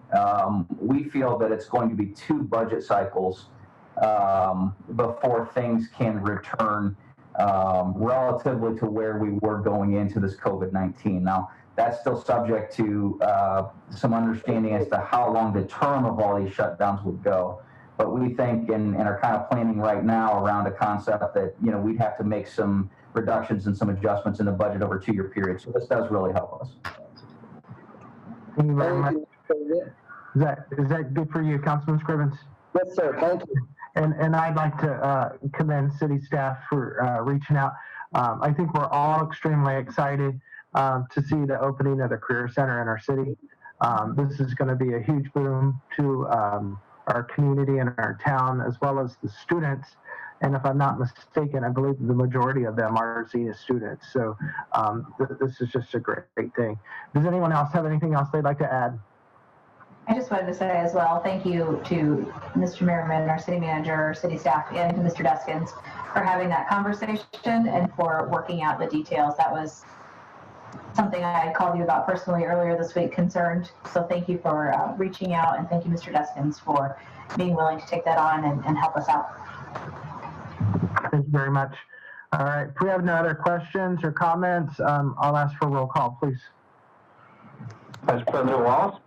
we feel that it's going to be 2 budget cycles before things can return relatively to where we were going into this COVID-19. Now, that's still subject to some understanding as to how long the term of all these shutdowns would go. But we think and are kind of planning right now around a concept that, we'd have to make some reductions and some adjustments in the budget over a 2-year period. So this does really help us.
Thank you very much. Is that good for you, Councilman Scrivens?
Yes, sir. Thank you.
And I'd like to commend city staff for reaching out. I think we're all extremely excited to see the opening of the Career Center in our city. This is going to be a huge boom to our community and our town, as well as the students. And if I'm not mistaken, I believe the majority of them are Xenia students. So this is just a great thing. Does anyone else have anything else they'd like to add?
I just wanted to say as well, thank you to Mr. Merriman, our city manager, our city staff, and to Mr. Deskins for having that conversation and for working out the details. That was something I had called you about personally earlier this week, concerned. So thank you for reaching out, and thank you, Mr. Deskins, for being willing to take that on and help us out.
Thank you very much. All right, if we have no other questions or comments, I'll ask for a roll call, please.
Vice President Wallace?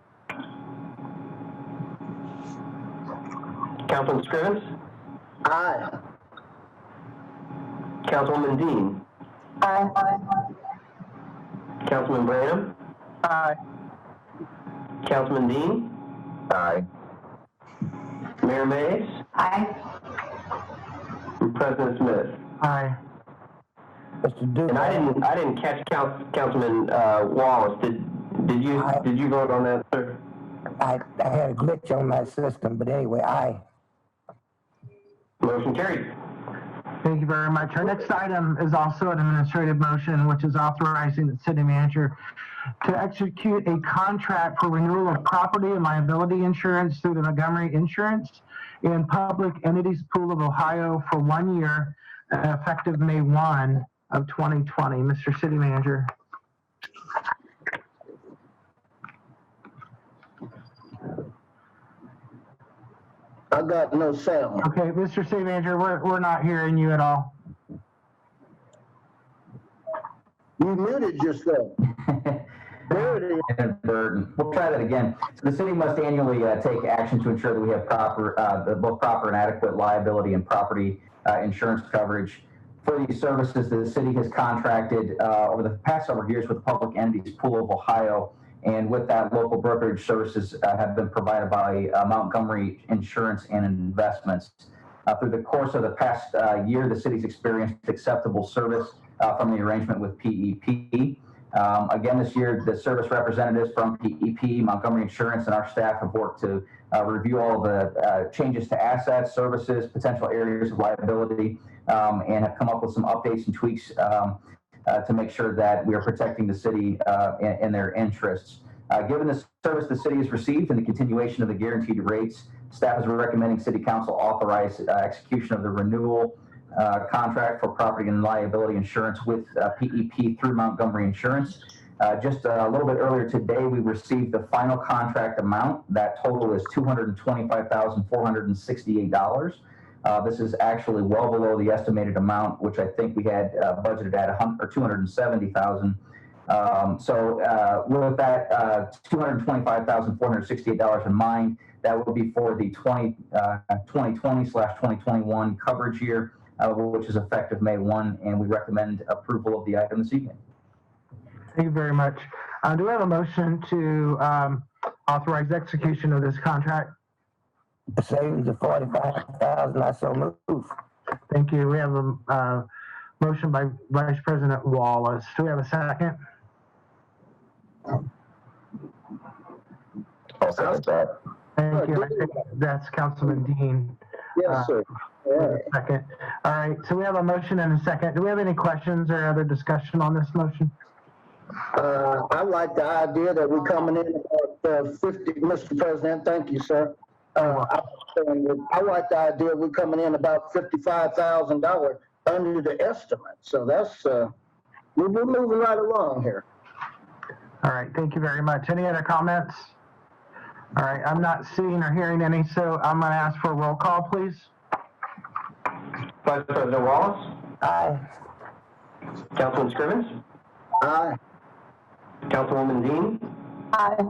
Councilman Scrivens?
Aye.
Councilwoman Dean?
Aye.
Councilman Branham?
Aye.
Councilman Dean?
Aye.
Mayor Mays?
Aye.
And President Smith?
Aye.
Mr. Duke.
And I didn't catch Councilman Wallace. Did you vote on that, sir?
I had a glitch on my system, but anyway, aye.
Motion carried.
Thank you very much. Our next item is also an administrative motion, which is authorizing the city manager to execute a contract for renewal of property and liability insurance through the Montgomery Insurance and Public Entities Pool of Ohio for 1 year, effective May 1 of 2020. Mr. City Manager.
I got no sound.
Okay, Mr. City Manager, we're not hearing you at all.
You muted yourself. There it is.
And burden. We'll try that again. So the city must annually take action to ensure that we have both proper and adequate liability and property insurance coverage. For these services, the city has contracted over the past several years with the Public Entities Pool of Ohio. And with that, local brokerage services have been provided by Montgomery Insurance and Investments. Through the course of the past year, the city's experienced acceptable service from the arrangement with PEP. Again, this year, the service representatives from PEP, Montgomery Insurance, and our staff have worked to review all the changes to assets, services, potential areas of liability, and have come up with some updates and tweaks to make sure that we are protecting the city and their interests. Given the service the city has received and the continuation of the guaranteed rates, staff is recommending City Council authorize execution of the renewal contract for property and liability insurance with PEP through Montgomery Insurance. Just a little bit earlier today, we received the final contract amount. That total is $225,468. This is actually well below the estimated amount, which I think we had budgeted at $270,000. So with that $225,468 in mind, that would be for the 2020/2021 coverage year, which is effective May 1, and we recommend approval of the item this evening.
Thank you very much. Do we have a motion to authorize execution of this contract?
The savings of $45,000, I so move.
Thank you. We have a motion by Vice President Wallace. Do we have a second?
I'll second that.
Thank you. I think that's Councilman Dean.
Yes, sir. All right.
Second. All right. So we have a motion and a second. Do we have any questions or other discussion on this motion?
I like the idea that we're coming in at 50, Mr. President, thank you, sir. I like the idea we're coming in about $55,000 under the estimate. So that's, we're moving right along here.
All right. Thank you very much. Any other comments? All right. I'm not seeing or hearing any, so I'm going to ask for a roll call, please.
Vice President Wallace?
Aye.
Councilman Scrivens?
Aye.
Councilwoman Dean?
Aye.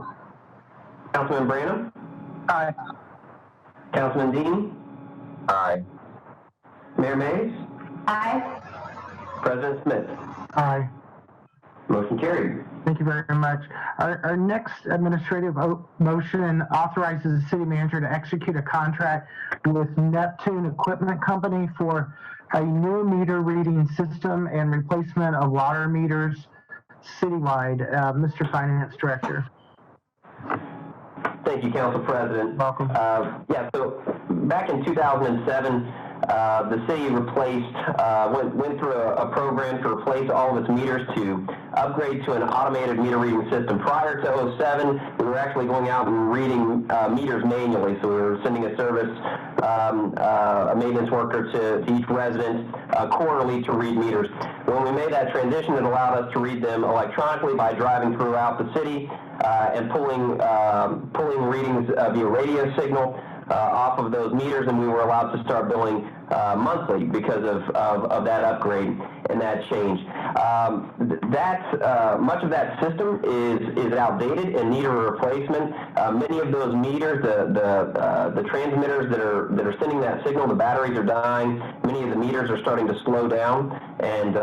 Councilman Branham?
Aye.
Councilman Dean?
Aye.
Mayor Mays?
Aye.
President Smith?
Aye.
Motion carried.
Thank you very much. Our next administrative motion authorizes the city manager to execute a contract with Neptune Equipment Company for a new meter reading system and replacement of water meters citywide. Mr. Finance Director.
Thank you, Council President.
Welcome.
Yeah, so back in 2007, the city replaced, went through a program to replace all of its meters to upgrade to an automated meter reading system. Prior to 2007, we were actually going out and reading meters manually. So we were sending a service, a maintenance worker to each resident quarterly to read meters. When we made that transition, it allowed us to read them electronically by driving throughout the city and pulling readings via radio signal off of those meters, and we were allowed to start billing monthly because of that upgrade and that change. Much of that system is outdated and need a replacement. Many of those meters, the transmitters that are sending that signal, the batteries are dying. Many of the meters are starting to slow down and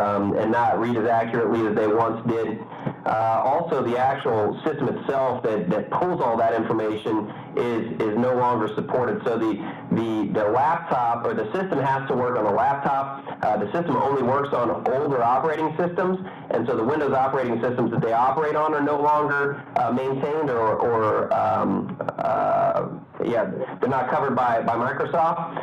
not read as accurately as they once did. Also, the actual system itself that pulls all that information is no longer supported. So the laptop, or the system, has to work on a laptop. The system only works on older operating systems, and so the Windows operating systems that they operate on are no longer maintained they're not covered by Microsoft,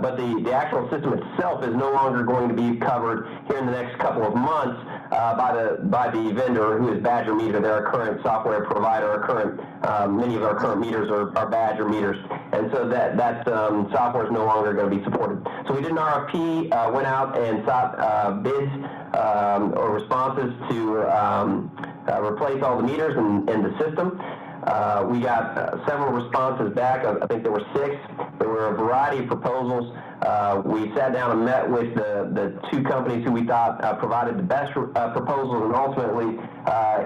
but the actual system itself is no longer going to be covered here in the next couple of months by the vendor, who is Badger Meter. They're our current software provider. Many of our current meters are Badger meters, and so that software is no longer going to be supported. So we did an RFP, went out and sought bids or responses to replace all the meters in the system. We got several responses back. I think there were 6. There were a variety of proposals. We sat down and met with the 2 companies who we thought provided the best proposals, and ultimately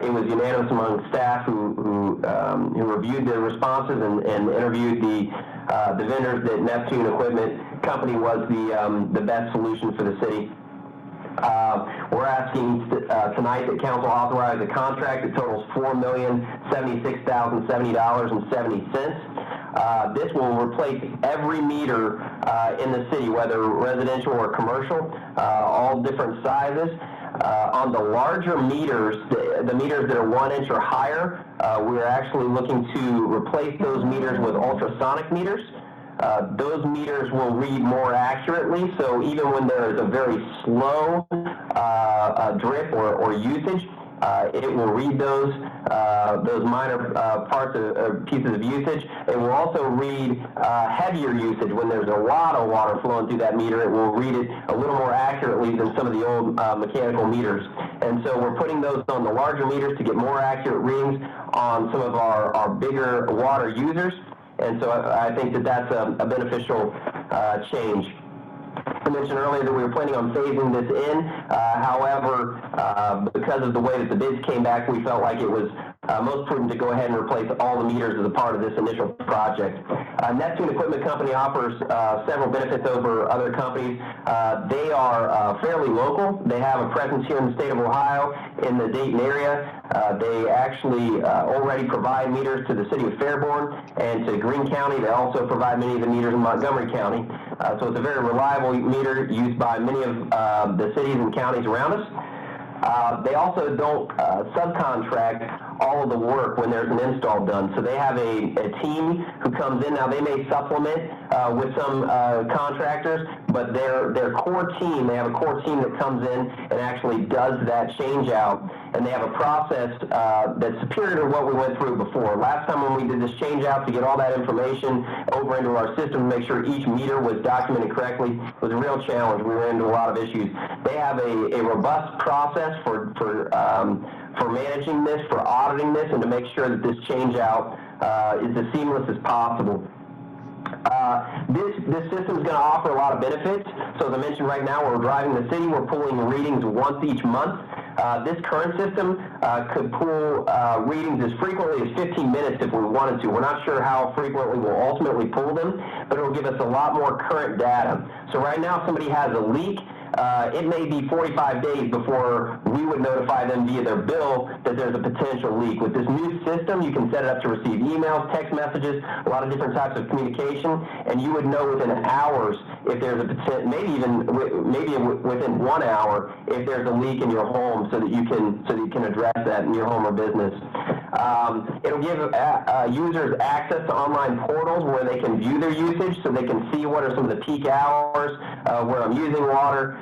it was unanimous among staff who reviewed the responses and interviewed the vendors that Neptune Equipment Company was the best solution for the city. We're asking tonight that council authorize a contract that totals $4,076,070.70. This will replace every meter in the city, whether residential or commercial, all different sizes. On the larger meters, the meters that are 1 inch or higher, we're actually looking to replace those meters with ultrasonic meters. Those meters will read more accurately, so even when there is a very slow drip or usage, it will read those minor parts of pieces of usage. It will also read heavier usage. When there's a lot of water flowing through that meter, it will read it a little more accurately than some of the old mechanical meters. And so we're putting those on the larger meters to get more accurate readings on some of our bigger water users. And so I think that's a beneficial change. I mentioned earlier that we were planning on phasing this in. However, because of the way that the bids came back, we felt like it was most prudent to go ahead and replace all the meters as a part of this initial project. Neptune Equipment Company offers several benefits over other companies. They are fairly local. They have a presence here in the state of Ohio, in the Dayton area. They actually already provide meters to the city of Fairborn and to Greene County. They also provide many of the meters in Montgomery County. So it's a very reliable meter used by many of the cities and counties around us. They also don't subcontract all of the work when there's an install done. So they have a team who comes in. Now, they may supplement with some contractors, but their core team, they have a core team that comes in and actually does that change out. And they have a process that's superior to what we went through before. Last time when we did this change out to get all that information over into our system to make sure each meter was documented correctly was a real challenge. We ran into a lot of issues. They have a robust process for managing this, for auditing this, and to make sure that this change out is as seamless as possible. This system is going to offer a lot of benefits. So as I mentioned, right now we're driving the city. We're pulling readings once each month. This current system could pull readings as frequently as 15 minutes if we wanted to. We're not sure how frequently we'll ultimately pull them, but it'll give us a lot more current data. So right now, if somebody has a leak, it may be 45 days before we would notify them via their bill that there's a potential leak. With this new system, you can set it up to receive emails, text messages, a lot of different types of communication, and you would know within hours if there's a potential, maybe within 1 hour if there's a leak in your home, so that you can address that in your home or business. It'll give users access to online portals where they can view their usage, so they can see what are some of the peak hours where I'm using water.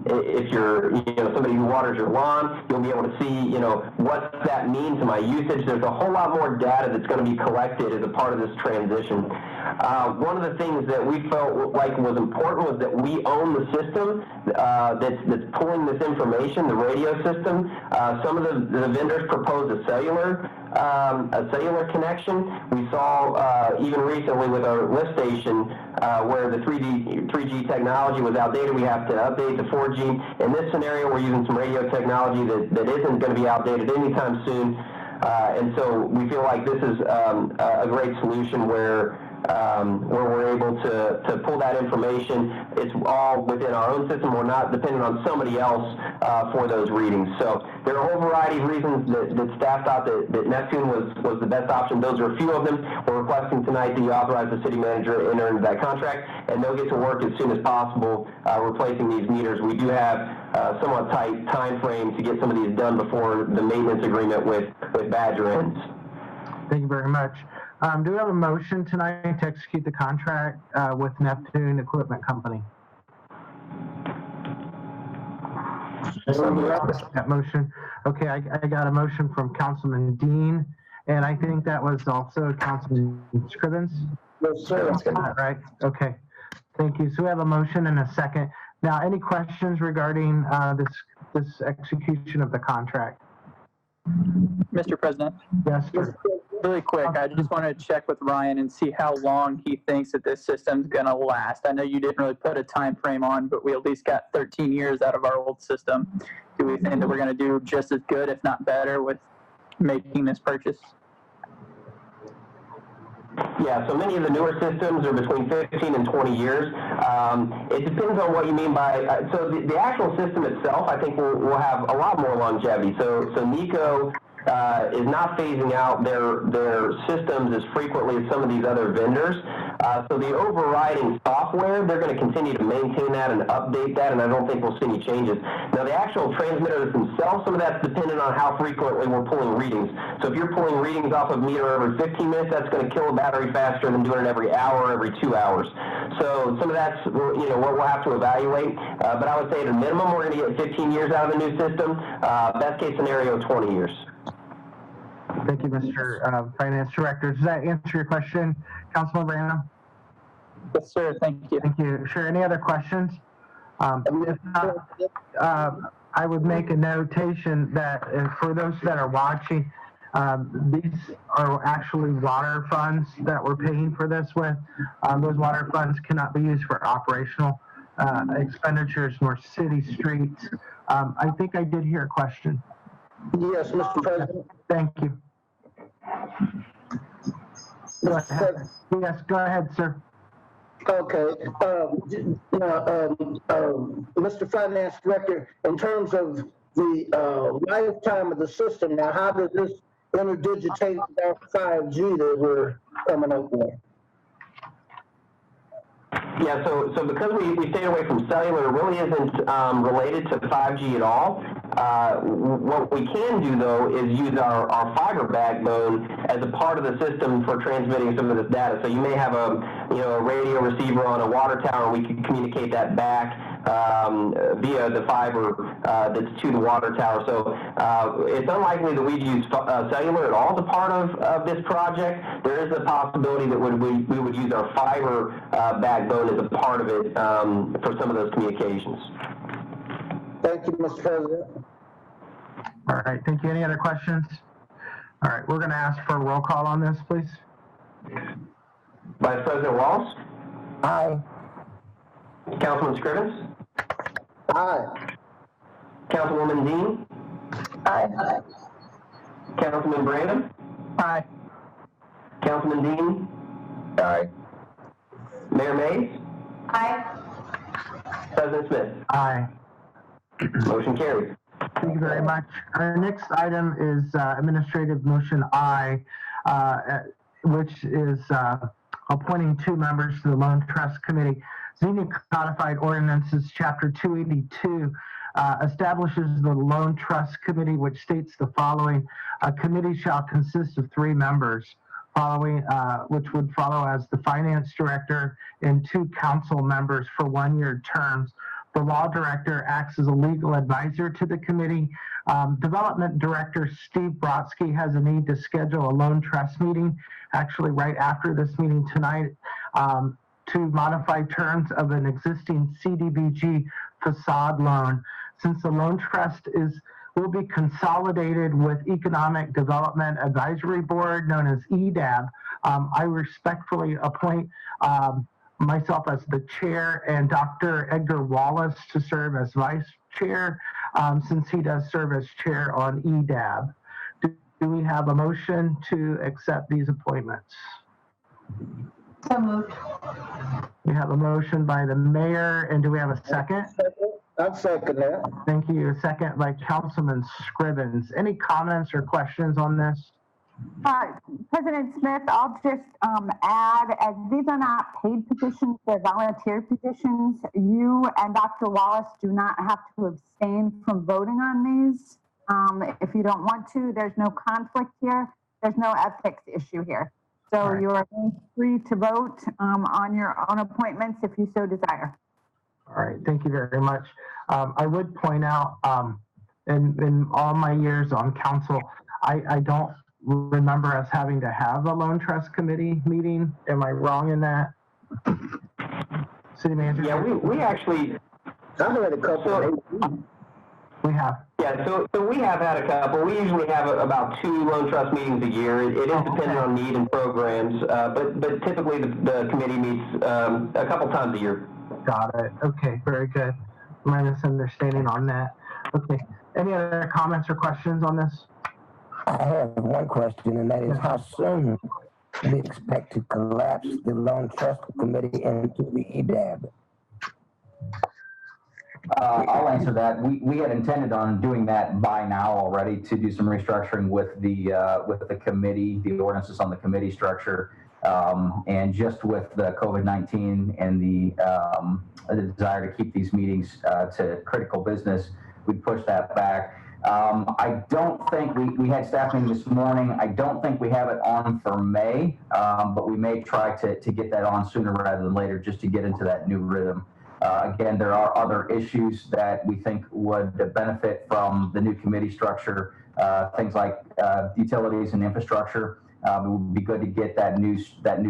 If you're somebody who waters your lawn, you'll be able to see what's that mean to my usage. There's a whole lot more data that's going to be collected as a part of this transition. One of the things that we felt like was important was that we own the system that's pulling this information, the radio system. Some of the vendors proposed a cellular a cellular connection. We saw even recently with our lift station where the 3G technology was outdated. We have to update to 4G. In this scenario, we're using some radio technology that isn't going to be outdated anytime soon. And so we feel like this is a great solution where we're able to pull that information. It's all within our own system. We're not dependent on somebody else for those readings. So there are a whole variety of reasons that staff thought that Neptune was the best option. Those are a few of them. We're requesting tonight that you authorize the city manager to enter into that contract, and they'll get to work as soon as possible replacing these meters. We do have somewhat tight time frame to get some of these done before the maintenance agreement with Badger ends.
Thank you very much. Do we have a motion tonight to execute the contract with Neptune Equipment Company? That motion. Okay, I got a motion from Councilman Dean, and I think that was also Councilman Scribbins.
Yes, sir.
Right. Okay. Thank you. So we have a motion and a second. Now, any questions regarding this execution of the contract?
Mr. President.
Yes, sir.
Really quick, I just want to check with Ryan and see how long he thinks that this system's going to last. I know you didn't really put a time frame on, but we at least got 13 years out of our old system. Do we think that we're going to do just as good, if not better, with making this purchase?
Yeah, so many of the newer systems are between 15 and 20 years. It depends on what you mean by, so the actual system itself, I think will have a lot more longevity. So NECO is not phasing out their systems as frequently as some of these other vendors. So the overriding software, they're going to continue to maintain that and update that, and I don't think we'll see any changes. Now, the actual transmitters themselves, some of that's dependent on how frequently we're pulling readings. So if you're pulling readings off of meter every 15 minutes, that's going to kill a battery faster than doing it every hour, every 2 hours. So some of that's, what we'll have to evaluate. But I would say at a minimum, we're going to get 15 years out of the new system. Best case scenario, 20 years.
Thank you, Mr. Finance Director. Does that answer your question, Councilman Brandon?
Yes, sir. Thank you.
Thank you. Sure. Any other questions? If not, I would make a notation that for those that are watching, these are actually water funds that we're paying for this with. Those water funds cannot be used for operational expenditures nor city streets. I think I did hear a question.
Yes, Mr. President.
Thank you. Go ahead. Yes, go ahead, sir.
Okay. Mr. Finance Director, in terms of the lifetime of the system, now how does this interdigitate our 5G that we're coming up with?
Yeah, so because we stayed away from cellular, it really isn't related to 5G at all. What we can do, though, is use our fiber backbone as a part of the system for transmitting some of this data. So you may have a radio receiver on a water tower, and we can communicate that back via the fiber that's to the water tower. So it's unlikely that we'd use cellular at all as a part of this project. There is a possibility that we would use our fiber backbone as a part of it for some of those communications.
Thank you, Mr. President.
All right, thank you. Any other questions? All right, we're going to ask for a roll call on this, please.
Vice President Walls?
Aye.
Councilman Scribbins?
Aye.
Councilwoman Dean?
Aye.
Councilman Brandon?
Aye.
Councilman Dean?
Aye.
Mayor Mays?
Aye.
President Smith?
Aye.
Motion carried.
Thank you very much. Our next item is Administrative Motion I, which is appointing 2 members to the Loan Trust Committee. Xenia Codified Ordinances, Chapter 282, establishes the Loan Trust Committee, which states the following: a committee shall consist of 3 members, which would follow as the Finance Director and 2 council members for 1-year terms. The Law Director acts as a legal advisor to the committee. Development Director Steve Brodsky has a need to schedule a loan trust meeting, actually right after this meeting tonight, to modify terms of an existing CDBG facade loan. Since the loan trust will be consolidated with Economic Development Advisory Board, known as EDAB. I respectfully appoint myself as the chair and Dr. Edgar Wallace to serve as vice chair, since he does serve as chair on EDAB. Do we have a motion to accept these appointments?
So moved.
We have a motion by the mayor, and do we have a second?
I'll second that.
Thank you. A second by Councilman Scrivens. Any comments or questions on this?
President Smith, I'll just add, as these are not paid positions, they're volunteer positions, you and Dr. Wallace do not have to abstain from voting on these. If you don't want to, there's no conflict here. There's no ethics issue here. So
right.
You are free to vote on your own appointments if you so desire.
All right, thank you very much. I would point out, in all my years on council, I don't remember us having to have a loan trust committee meeting. Am I wrong in that? City manager?
Yeah, we actually.
I've had a couple.
We have.
Yeah, so we have had a couple. We usually have about 2 loan trust meetings a year. It is dependent on need and programs, but typically the committee meets a couple times a year.
Got it. Okay, very good. My misunderstanding on that. Okay. Any other comments or questions on this?
I have one question, and that is how soon do we expect to collapse the loan trust committee into the EDAB?
I'll answer that. We had intended on doing that by now already to do some restructuring with the committee, the ordinances on the committee structure, and just with the COVID-19 and the desire to keep these meetings to critical business, we pushed that back. I don't think we had staff meeting this morning. I don't think we have it on for May, but we may try to get that on sooner rather than later, just to get into that new rhythm. Again, there are other issues that we think would benefit from the new committee structure, things like utilities and infrastructure. It would be good to get that new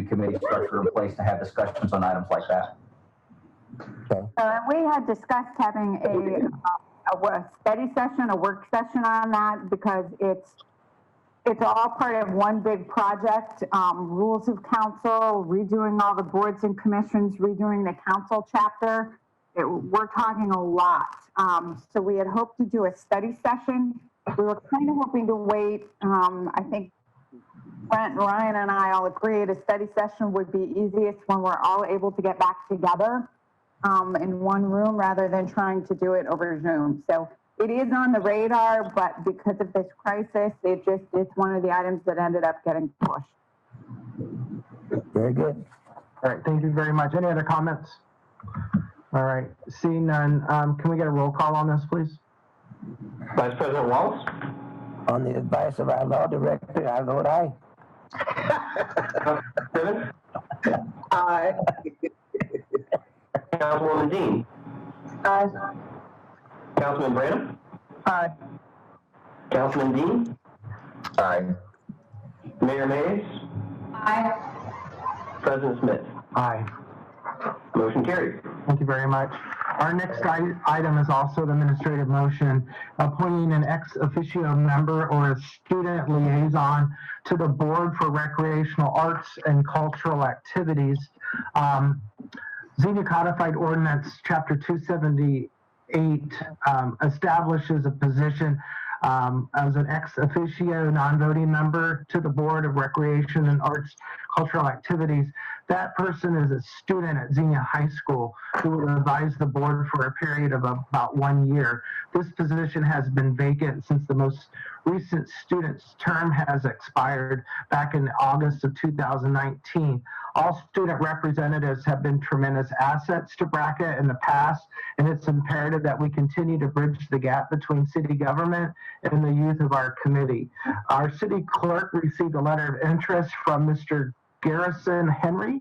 committee structure in place to have discussions on items like that.
We had discussed having a study session, a work session on that, because it's all part of one big project. Rules of council, redoing all the boards and commissions, redoing the council chapter. We're talking a lot. So we had hoped to do a study session. We were kind of hoping to wait. I think Brent, Ryan, and I all agreed a study session would be easiest when we're all able to get back together in one room rather than trying to do it over Zoom. So it is on the radar, but because of this crisis, it's one of the items that ended up getting pushed.
Very good.
All right, thank you very much. Any other comments? All right, seeing none, can we get a roll call on this, please?
Vice President Wallace?
On the advice of our law director, I vote aye.
Scrivens?
Aye.
Councilwoman Dean?
Aye.
Councilman Branham?
Aye.
Councilman Dean?
Aye.
Mayor Mays?
Aye.
President Smith?
Aye.
Motion carried.
Thank you very much. Our next item is also the administrative motion appointing an ex officio member or a student liaison to the Board for Recreational Arts and Cultural Activities. Xenia Codified Ordinance Chapter 278 establishes a position as an ex officio non-voting member to the Board of Recreation and Arts Cultural Activities. That person is a student at Xenia High School who will advise the board for a period of about 1 year. This position has been vacant since the most recent student's term has expired back in August of 2019. All student representatives have been tremendous assets to BRCA in the past, and it's imperative that we continue to bridge the gap between city government and the youth of our committee. Our city clerk received a letter of interest from Mr. Garrison Henry.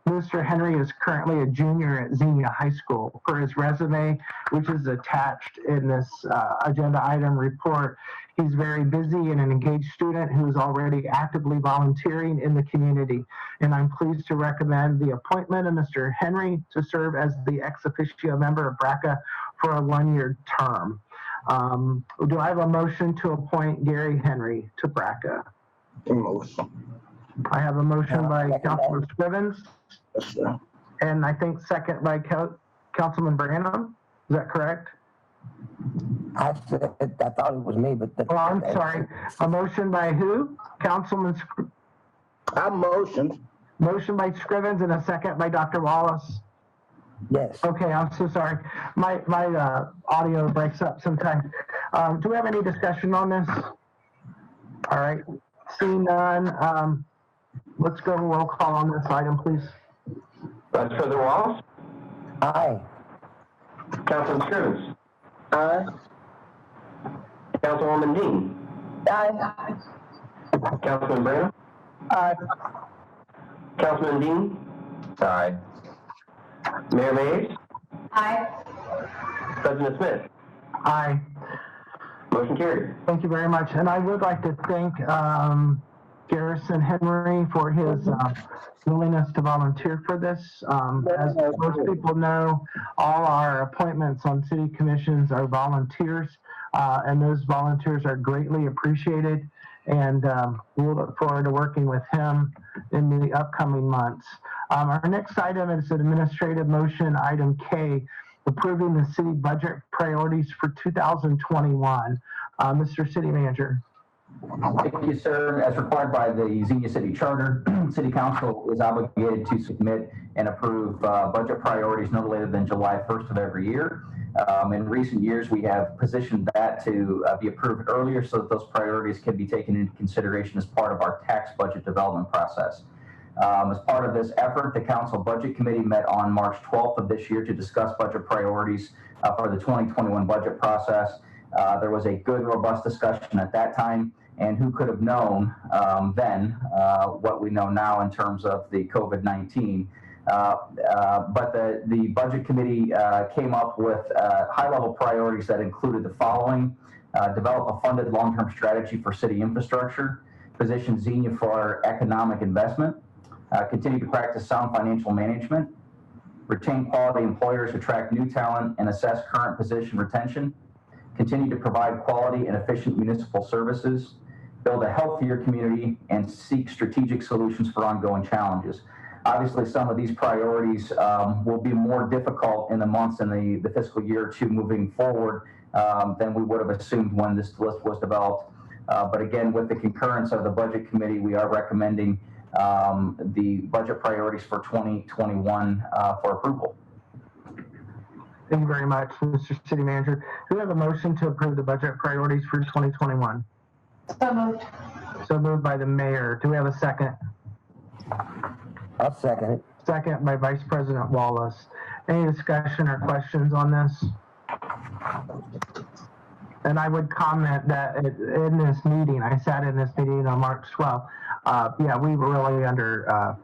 Mr. Henry is currently a junior at Xenia High School. For his resume, which is attached in this agenda item report, he's very busy and an engaged student who is already actively volunteering in the community. And I'm pleased to recommend the appointment of Mr. Henry to serve as the ex officio member of BRCA for a 1-year term. Do I have a motion to appoint Gary Henry to BRCA?
Motion.
I have a motion by Councilman Scrivens,
Yes, sir.
and I think second by Councilman Branham. Is that correct?
I thought it was me, but.
Oh, I'm sorry. A motion by who? Councilman,
I motioned.
motion by Scrivens and a second by Dr. Wallace.
Yes.
Okay, I'm so sorry. My audio breaks up sometimes. Do we have any discussion on this? All right. Seeing none, let's go roll call on this item, please.
Vice President Wallace?
Aye.
Councilman Scrivens?
Aye.
Councilwoman Dean?
Aye.
Councilman Branham?
Aye.
Councilman Dean?
Aye.
Mayor Mays?
Aye.
President Smith?
Aye.
Motion carried.
Thank you very much. And I would like to thank Garrison Henry for his willingness to volunteer for this. As most people know, all our appointments on city commissions are volunteers, and those volunteers are greatly appreciated. And we'll look forward to working with him in the upcoming months. Our next item is administrative motion, item K, approving the city budget priorities for 2021. Mr. City Manager.
Thank you, sir. As required by the Xenia City Charter, City Council is obligated to submit and approve budget priorities no later than July 1st of every year. In recent years, we have positioned that to be approved earlier so that those priorities can be taken into consideration as part of our tax budget development process. As part of this effort, the Council Budget Committee met on March 12th of this year to discuss budget priorities for the 2021 budget process. There was a good, robust discussion at that time, and who could have known then what we know now in terms of the COVID-19. But the Budget Committee came up with high-level priorities that included the following: develop a funded long-term strategy for city infrastructure, position Xenia for economic investment, continue to practice sound financial management, retain quality employers, attract new talent, and assess current position retention, continue to provide quality and efficient municipal services, build a healthier community, and seek strategic solutions for ongoing challenges. Obviously, some of these priorities will be more difficult in the months in the fiscal year or two moving forward than we would have assumed when this list was developed. But again, with the concurrence of the Budget Committee, we are recommending the budget priorities for 2021 for approval.
Thank you very much, Mr. City Manager. Do we have a motion to approve the budget priorities for 2021?
So moved.
So moved by the mayor. Do we have a second?
I'll second it.
Second by Vice President Wallace. Any discussion or questions on this? And I would comment that in this meeting, I sat in this meeting on March 12th. Yeah, we were really under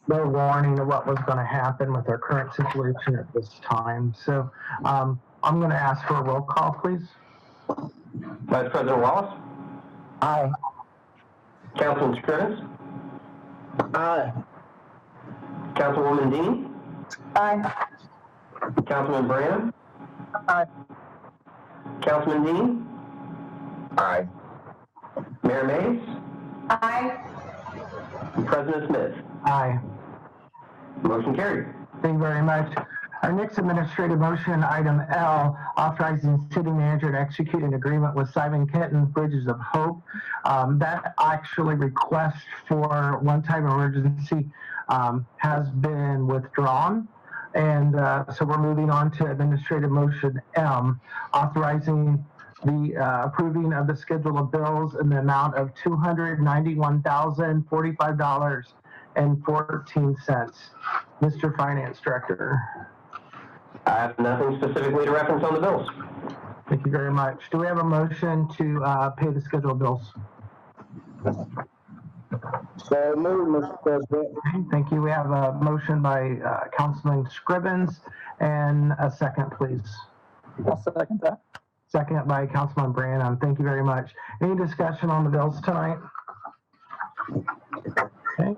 no warning of what was going to happen with our current situation at this time. So I'm going to ask for a roll call, please.
Vice President Wallace?
Aye.
Councilman Scrivens?
Aye.
Councilwoman Dean?
Aye.
Councilman Branham?
Aye.
Councilman Dean?
Aye.
Mayor Mays?
Aye.
President Smith?
Aye.
Motion carried.
Thank you very much. Our next administrative motion, item L, authorizing city manager to execute an agreement with Simon Kenton Bridges of Hope. That actually request for one-time emergency has been withdrawn. And so we're moving on to administrative motion M, authorizing the approving of the schedule of bills in the amount of $291,045.14. Mr. Finance Director.
I have nothing specifically to reference on the bills.
Thank you very much. Do we have a motion to pay the schedule of bills?
So moved, Mr. President.
Okay, thank you. We have a motion by Councilman Scrivens and a second, please.
I'll second that.
Second by Councilman Branham. Thank you very much. Any discussion on the bills tonight? Okay.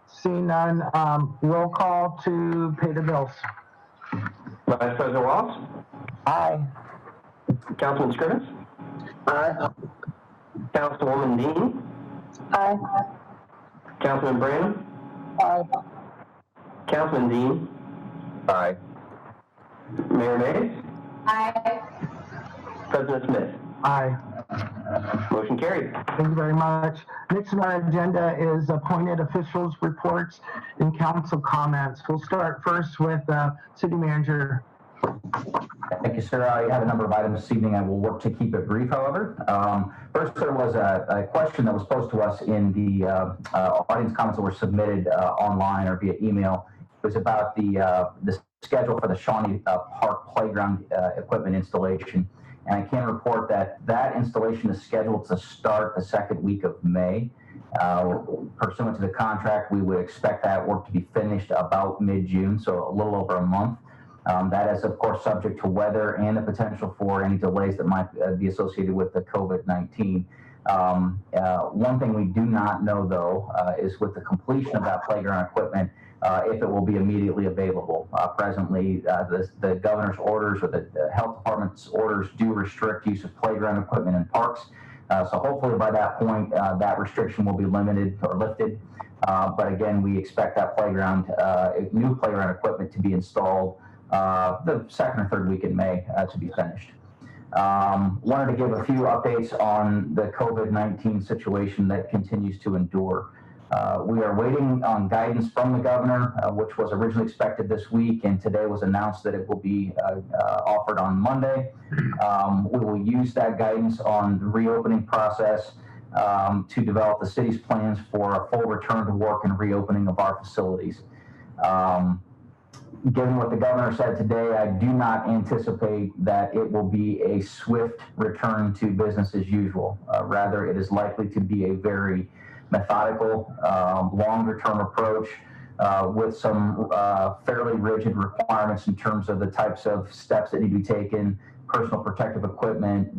Seeing none, roll call to pay the bills.
Vice President Wallace?
Aye.
Councilman Scrivens?
Aye.
Councilwoman Dean?
Aye.
Councilman Branham?
Aye.
Councilman Dean?
Aye.
Mayor Mays?
Aye.
President Smith?
Aye.
Motion carried.
Thank you very much. Next on our agenda is appointed officials reports and council comments. We'll start first with City Manager.
Thank you, sir. I have a number of items this evening. I will work to keep it brief, however. First, there was a question that was posed to us in the audience comments that were submitted online or via email. It was about the schedule for the Shawnee Park Playground equipment installation. And I can report that that installation is scheduled to start the second week of May. Pursuant to the contract, we would expect that work to be finished about mid-June, so a little over a month. That is, of course, subject to weather and the potential for any delays that might be associated with the COVID-19. One thing we do not know, though, is with the completion of that playground equipment, if it will be immediately available. Presently, the governor's orders or the health department's orders do restrict use of playground equipment in parks. So hopefully by that point, that restriction will be limited or lifted. But again, we expect that new playground equipment to be installed the second or third week in May to be finished. Wanted to give a few updates on the COVID-19 situation that continues to endure. We are waiting on guidance from the governor, which was originally expected this week, and today was announced that it will be offered on Monday. We will use that guidance on the reopening process to develop the city's plans for a full return to work and reopening of our facilities. Given what the governor said today, I do not anticipate that it will be a swift return to business as usual. Rather, it is likely to be a very methodical, longer-term approach with some fairly rigid requirements in terms of the types of steps that need to be taken, personal protective equipment,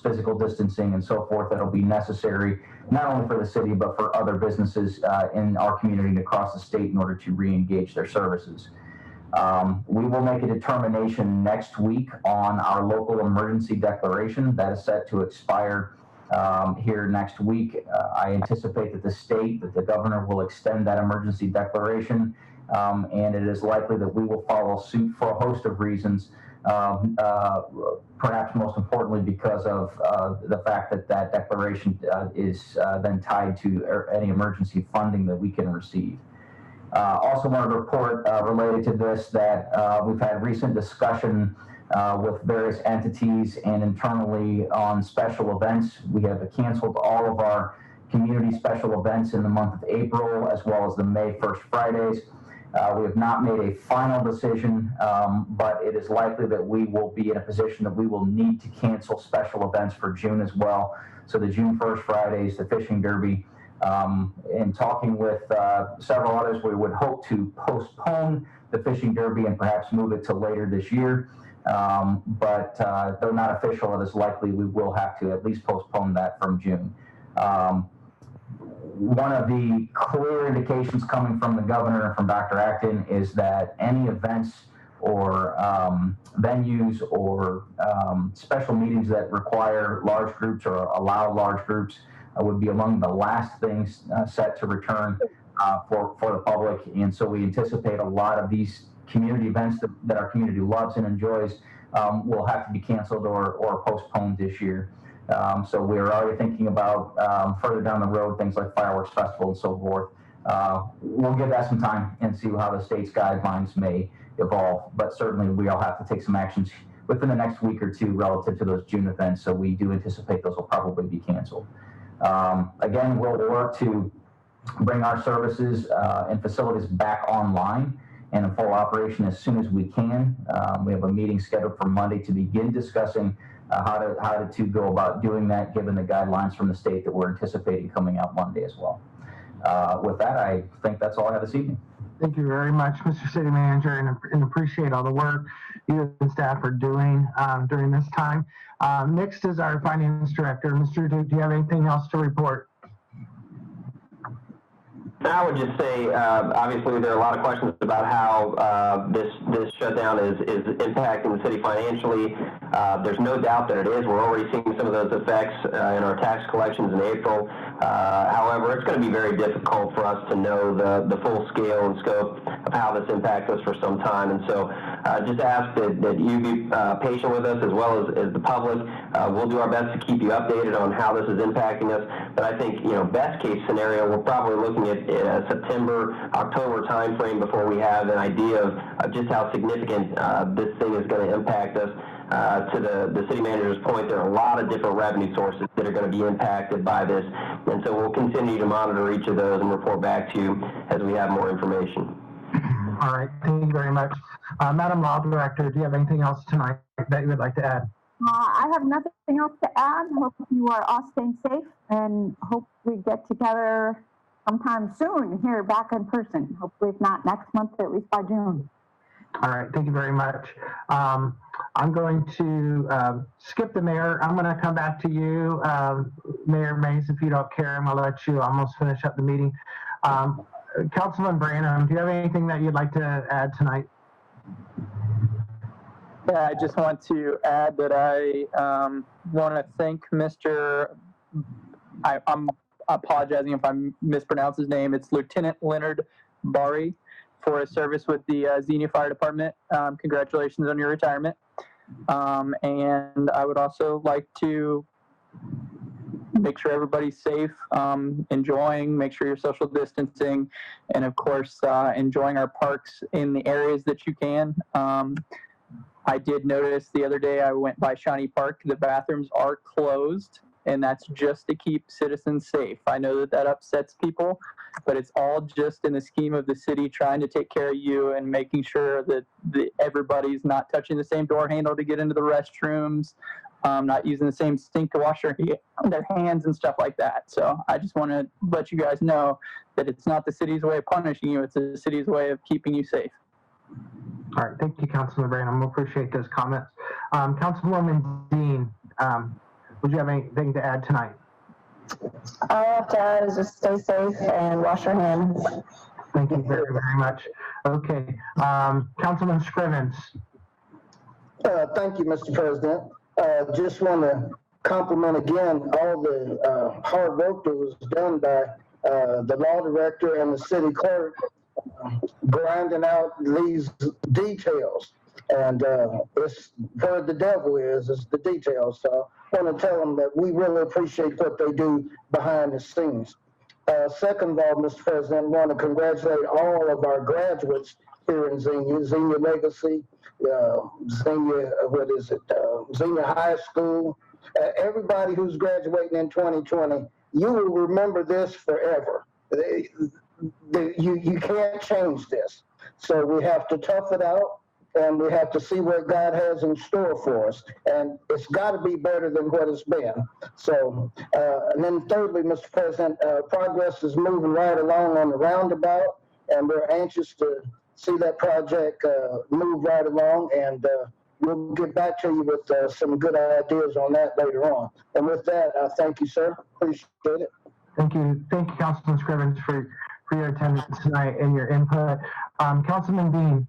physical distancing, and so forth that will be necessary, not only for the city, but for other businesses in our community and across the state in order to re-engage their services. We will make a determination next week on our local emergency declaration that is set to expire here next week. I anticipate that the governor will extend that emergency declaration, and it is likely that we will follow suit for a host of reasons, perhaps most importantly because of the fact that that declaration is then tied to any emergency funding that we can receive. Also wanted to report related to this that we've had recent discussion with various entities and internally on special events. We have canceled all of our community special events in the month of April, as well as the May 1st Fridays. We have not made a final decision, but it is likely that we will be in a position that we will need to cancel special events for June as well. So the June 1st Fridays, the fishing derby, in talking with several others, we would hope to postpone the fishing derby and perhaps move it to later this year. But though not official, it is likely we will have to at least postpone that from June. One of the clear indications coming from the governor and from Dr. Acton is that any events or venues or special meetings that require large groups or allow large groups would be among the last things set to return for the public. And so we anticipate a lot of these community events that our community loves and enjoys will have to be canceled or postponed this year. So we're already thinking about further down the road, things like fireworks festival and so forth. We'll give that some time and see how the state's guidelines may evolve, but certainly we'll have to take some actions within the next week or two relative to those June events. So we do anticipate those will probably be canceled. Again, we'll work to bring our services and facilities back online and in full operation as soon as we can. We have a meeting scheduled for Monday to begin discussing how to go about doing that, given the guidelines from the state that we're anticipating coming out Monday as well. With that, I think that's all I have this evening.
Thank you very much, Mr. City Manager, and appreciate all the work you and staff are doing during this time. Next is our Finance Director. Mr. Duke, do you have anything else to report?
I would just say, obviously, there are a lot of questions about how this shutdown is impacting the city financially. There's no doubt that it is. We're already seeing some of those effects in our tax collections in April. However, it's going to be very difficult for us to know the full scale and scope of how this impacts us for some time. And so just ask that you be patient with us as well as the public. We'll do our best to keep you updated on how this is impacting us. But I think, best case scenario, we're probably looking at September, October timeframe before we have an idea of just how significant this thing is going to impact us. To the city manager's point, there are a lot of different revenue sources that are going to be impacted by this, and so we'll continue to monitor each of those and report back to you as we have more information.
All right, thank you very much. Madam Law Director, do you have anything else tonight that you would like to add?
I have nothing else to add. Hope you are all staying safe and hope we get together sometime soon here back in person. Hopefully if not next month, at least by June.
All right, thank you very much. I'm going to skip the mayor. I'm going to come back to you, Mayor Mays, if you don't care. I'm going to let you almost finish up the meeting. Councilman Branham, do you have anything that you'd like to add tonight?
Yeah, I just want to add that I want to thank I'm apologizing if I mispronounce his name. It's Lieutenant Leonard Bari for his service with the Xenia Fire Department. Congratulations on your retirement. And I would also like to make sure everybody's safe, make sure you're social distancing, and of course, enjoying our parks in the areas that you can. I did notice the other day I went by Shawnee Park, the bathrooms are closed, and that's just to keep citizens safe. I know that upsets people, but it's all just in the scheme of the city trying to take care of you and making sure that everybody's not touching the same door handle to get into the restrooms, not using the same sink to wash their hands and stuff like that. So I just want to let you guys know that it's not the city's way of punishing you, it's the city's way of keeping you safe.
All right, thank you, Councilman Branham. We appreciate those comments. Councilwoman Dean, would you have anything to add tonight?
All I have to add is just stay safe and wash your hands.
Thank you very, very much. Okay, Councilman Scrivens.
Thank you, Mr. President. Just want to compliment again all the hard work that was done by the law director and the city clerk, grinding out these details. And it's where the devil is the details. So I want to tell them that we really appreciate what they do behind the scenes. Second of all, Mr. President, I want to congratulate all of our graduates here in Xenia Legacy, Xenia High School, everybody who's graduating in 2020. You will remember this forever. You can't change this. So we have to tough it out, and we have to see what God has in store for us. And it's got to be better than what it's been. So, and then thirdly, Mr. President, progress is moving right along on the roundabout, and we're anxious to see that project move right along, and we'll get back to you with some good ideas on that later on. And with that, thank you, sir. Appreciate it.
Thank you, Councilman Scrivens, for your attendance tonight and your input. Councilman Dean.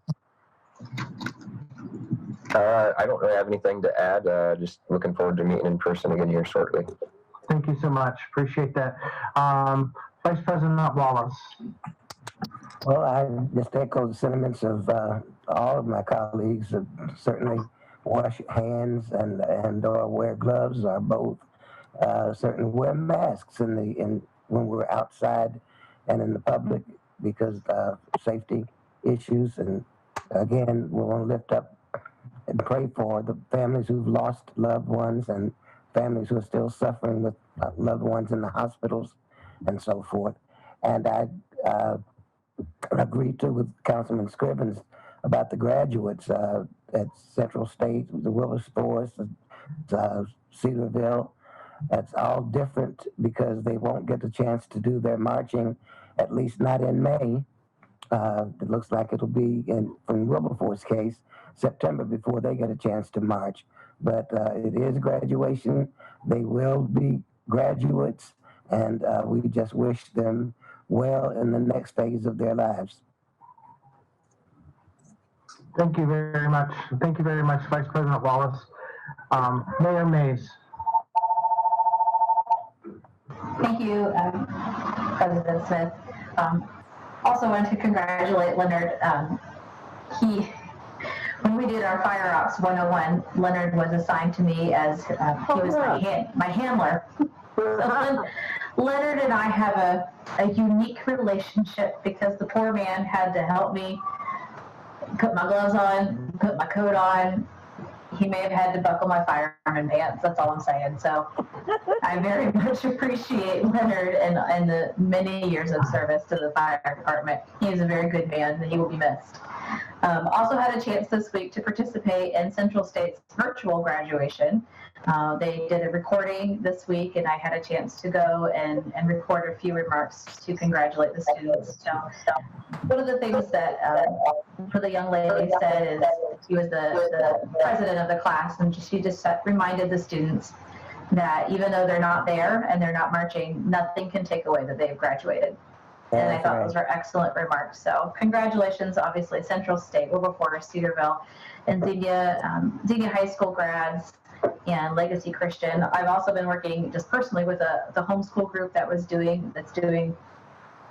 I don't really have anything to add. Just looking forward to meeting in person again here shortly.
Thank you so much. Appreciate that. Vice President Wallace.
Well, I just echo the sentiments of all of my colleagues. Certainly wash hands and or wear gloves or both. Certainly wear masks when we're outside and in the public because of safety issues. And again, we want to lift up and pray for the families who've lost loved ones and families who are still suffering with loved ones in the hospitals and so forth. And I agree too with Councilman Scrivens about the graduates at Central State, the Wilberforce, Cedarville. That's all different because they won't get the chance to do their marching, at least not in May. It looks like it'll be, in Wilberforce's case, September before they get a chance to march. But it is graduation. They will be graduates, and we just wish them well in the next phase of their lives.
Thank you very much. Thank you very much, Vice President Wallace. Mayor Mays.
Thank you, President Smith. Also wanted to congratulate Leonard. When we did our Fire Ops 101, Leonard was assigned to me as he was my handler. So Leonard and I have a unique relationship because the poor man had to help me put my gloves on, put my coat on. He may have had to buckle my fireman pants. That's all I'm saying. So I very much appreciate Leonard and the many years of service to the fire department. He is a very good man, and he will be missed. Also had a chance this week to participate in Central State's virtual graduation. They did a recording this week, and I had a chance to go and record a few remarks to congratulate the students. So one of the things that for the young lady said is she was the president of the class, and she just reminded the students that even though they're not there and they're not marching, nothing can take away that they've graduated. And I thought those were excellent remarks. So congratulations, obviously, Central State, Wilberforce, Cedarville, and Xenia High School grads, and Legacy Christian. I've also been working just personally with the homeschool group that's doing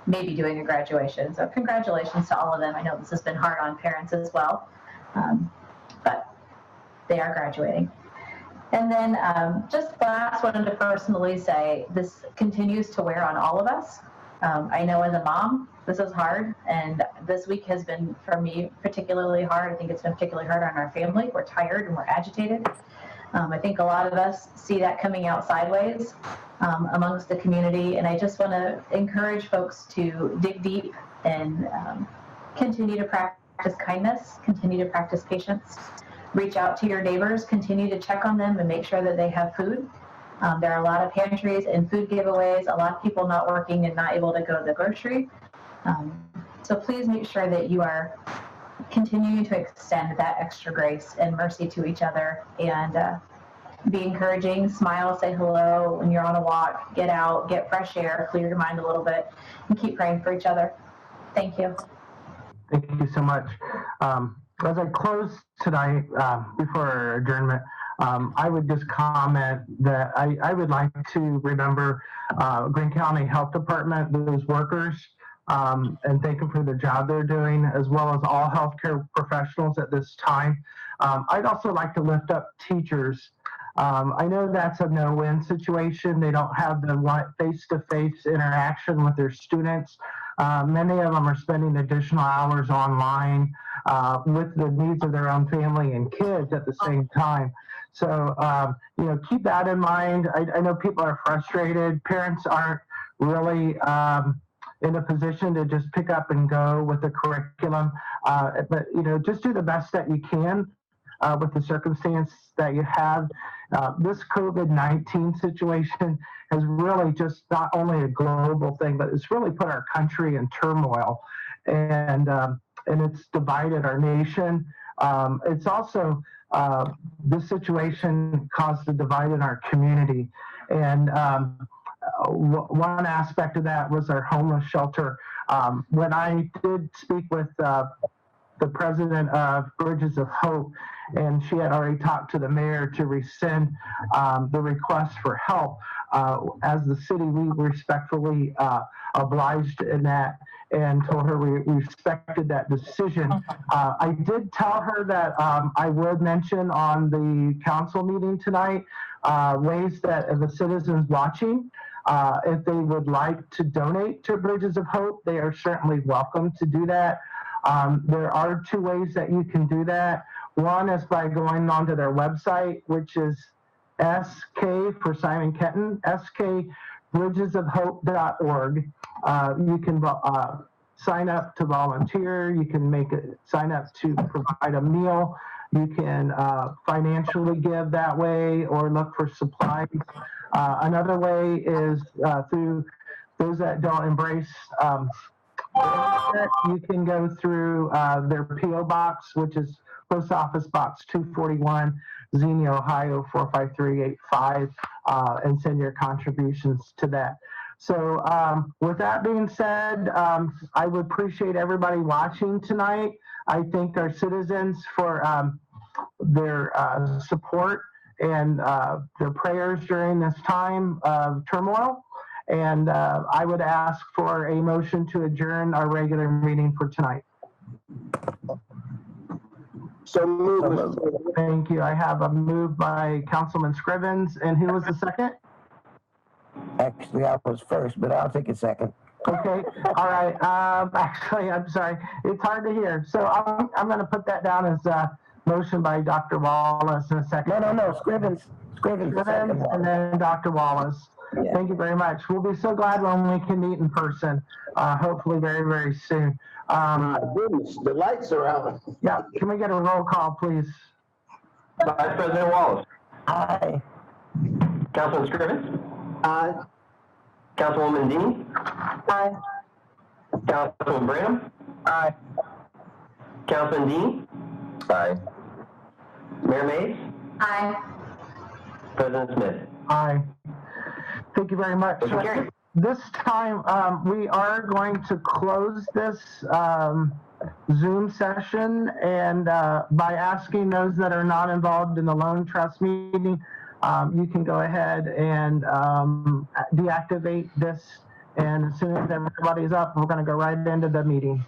a graduation. So congratulations to all of them. I know this has been hard on parents as well, but they are graduating. And then just last, wanted to personally say this continues to wear on all of us. I know as a mom, this is hard, and this week has been, for me, particularly hard. I think it's been particularly hard on our family. We're tired and we're agitated. I think a lot of us see that coming out sideways amongst the community, and I just want to encourage folks to dig deep and continue to practice kindness, continue to practice patience, reach out to your neighbors, continue to check on them and make sure that they have food. There are a lot of pantries and food giveaways, a lot of people not working and not able to go to the grocery. So please make sure that you are continuing to extend that extra grace and mercy to each other, and be encouraging, smile, say hello when you're on a walk, get out, get fresh air, clear your mind a little bit, and keep praying for each other. Thank you.
Thank you so much. As I close tonight, before our adjournment, I would just comment that I would like to remember Greene County Health Department, those workers, and thank them for the job they're doing, as well as all healthcare professionals at this time. I'd also like to lift up teachers. I know that's a no-win situation. They don't have the face-to-face interaction with their students. Many of them are spending additional hours online with the needs of their own family and kids at the same time. So, keep that in mind. I know people are frustrated. Parents aren't really in a position to just pick up and go with the curriculum. But, just do the best that you can with the circumstance that you have. This COVID-19 situation has really just not only a global thing, but it's really put our country in turmoil, and it's divided our nation. It's also, this situation caused a divide in our community. And one aspect of that was our homeless shelter. When I did speak with the president of Bridges of Hope, and she had already talked to the mayor to rescind the request for help. As the city, we respectfully obliged in that and told her we respected that decision. I did tell her that I would mention on the council meeting tonight ways that if a citizen's watching, if they would like to donate to Bridges of Hope, they are certainly welcome to do that. There are two ways that you can do that. One is by going onto their website, which is SK for Simon Kenton, skbridgesofhope.org. You can sign up to volunteer. You can sign up to provide a meal. You can financially give that way or look for supplies. Another way is through those that don't embrace you can go through their P.O. Box, which is Post Office Box 241, Xenia, Ohio 45385, and send your contributions to that. So with that being said, I would appreciate everybody watching tonight. I thank our citizens for their support and their prayers during this time of turmoil. And I would ask for a motion to adjourn our regular meeting for tonight.
So moved, Mr. President.
Thank you. I have a move by Councilman Scrivens, and who was the second?
Actually, I was first, but I'll take a second.
Okay, all right. Actually, I'm sorry. It's hard to hear. So I'm going to put that down as a motion by Dr. Wallace in a second.
No, Scrivens,
and then Dr. Wallace.
Yeah.
Thank you very much. We'll be so glad when we can meet in person, hopefully very, very soon.
My goodness, the lights are out.
Yeah, can we get a roll call, please?
Vice President Wallace.
Aye.
Councilman Scrivens.
Aye.
Councilwoman Dean.
Aye.
Councilman Branham.
Aye.
Councilman Dean.
Aye.
Mayor Mays.
Aye.
President Smith.
Aye. Thank you very much.
Motion carried.
This time, we are going to close this Zoom session, and by asking those that are not involved in the loan trust meeting, you can go ahead and deactivate this, and as soon as everybody's up, we're going to go right into the meeting.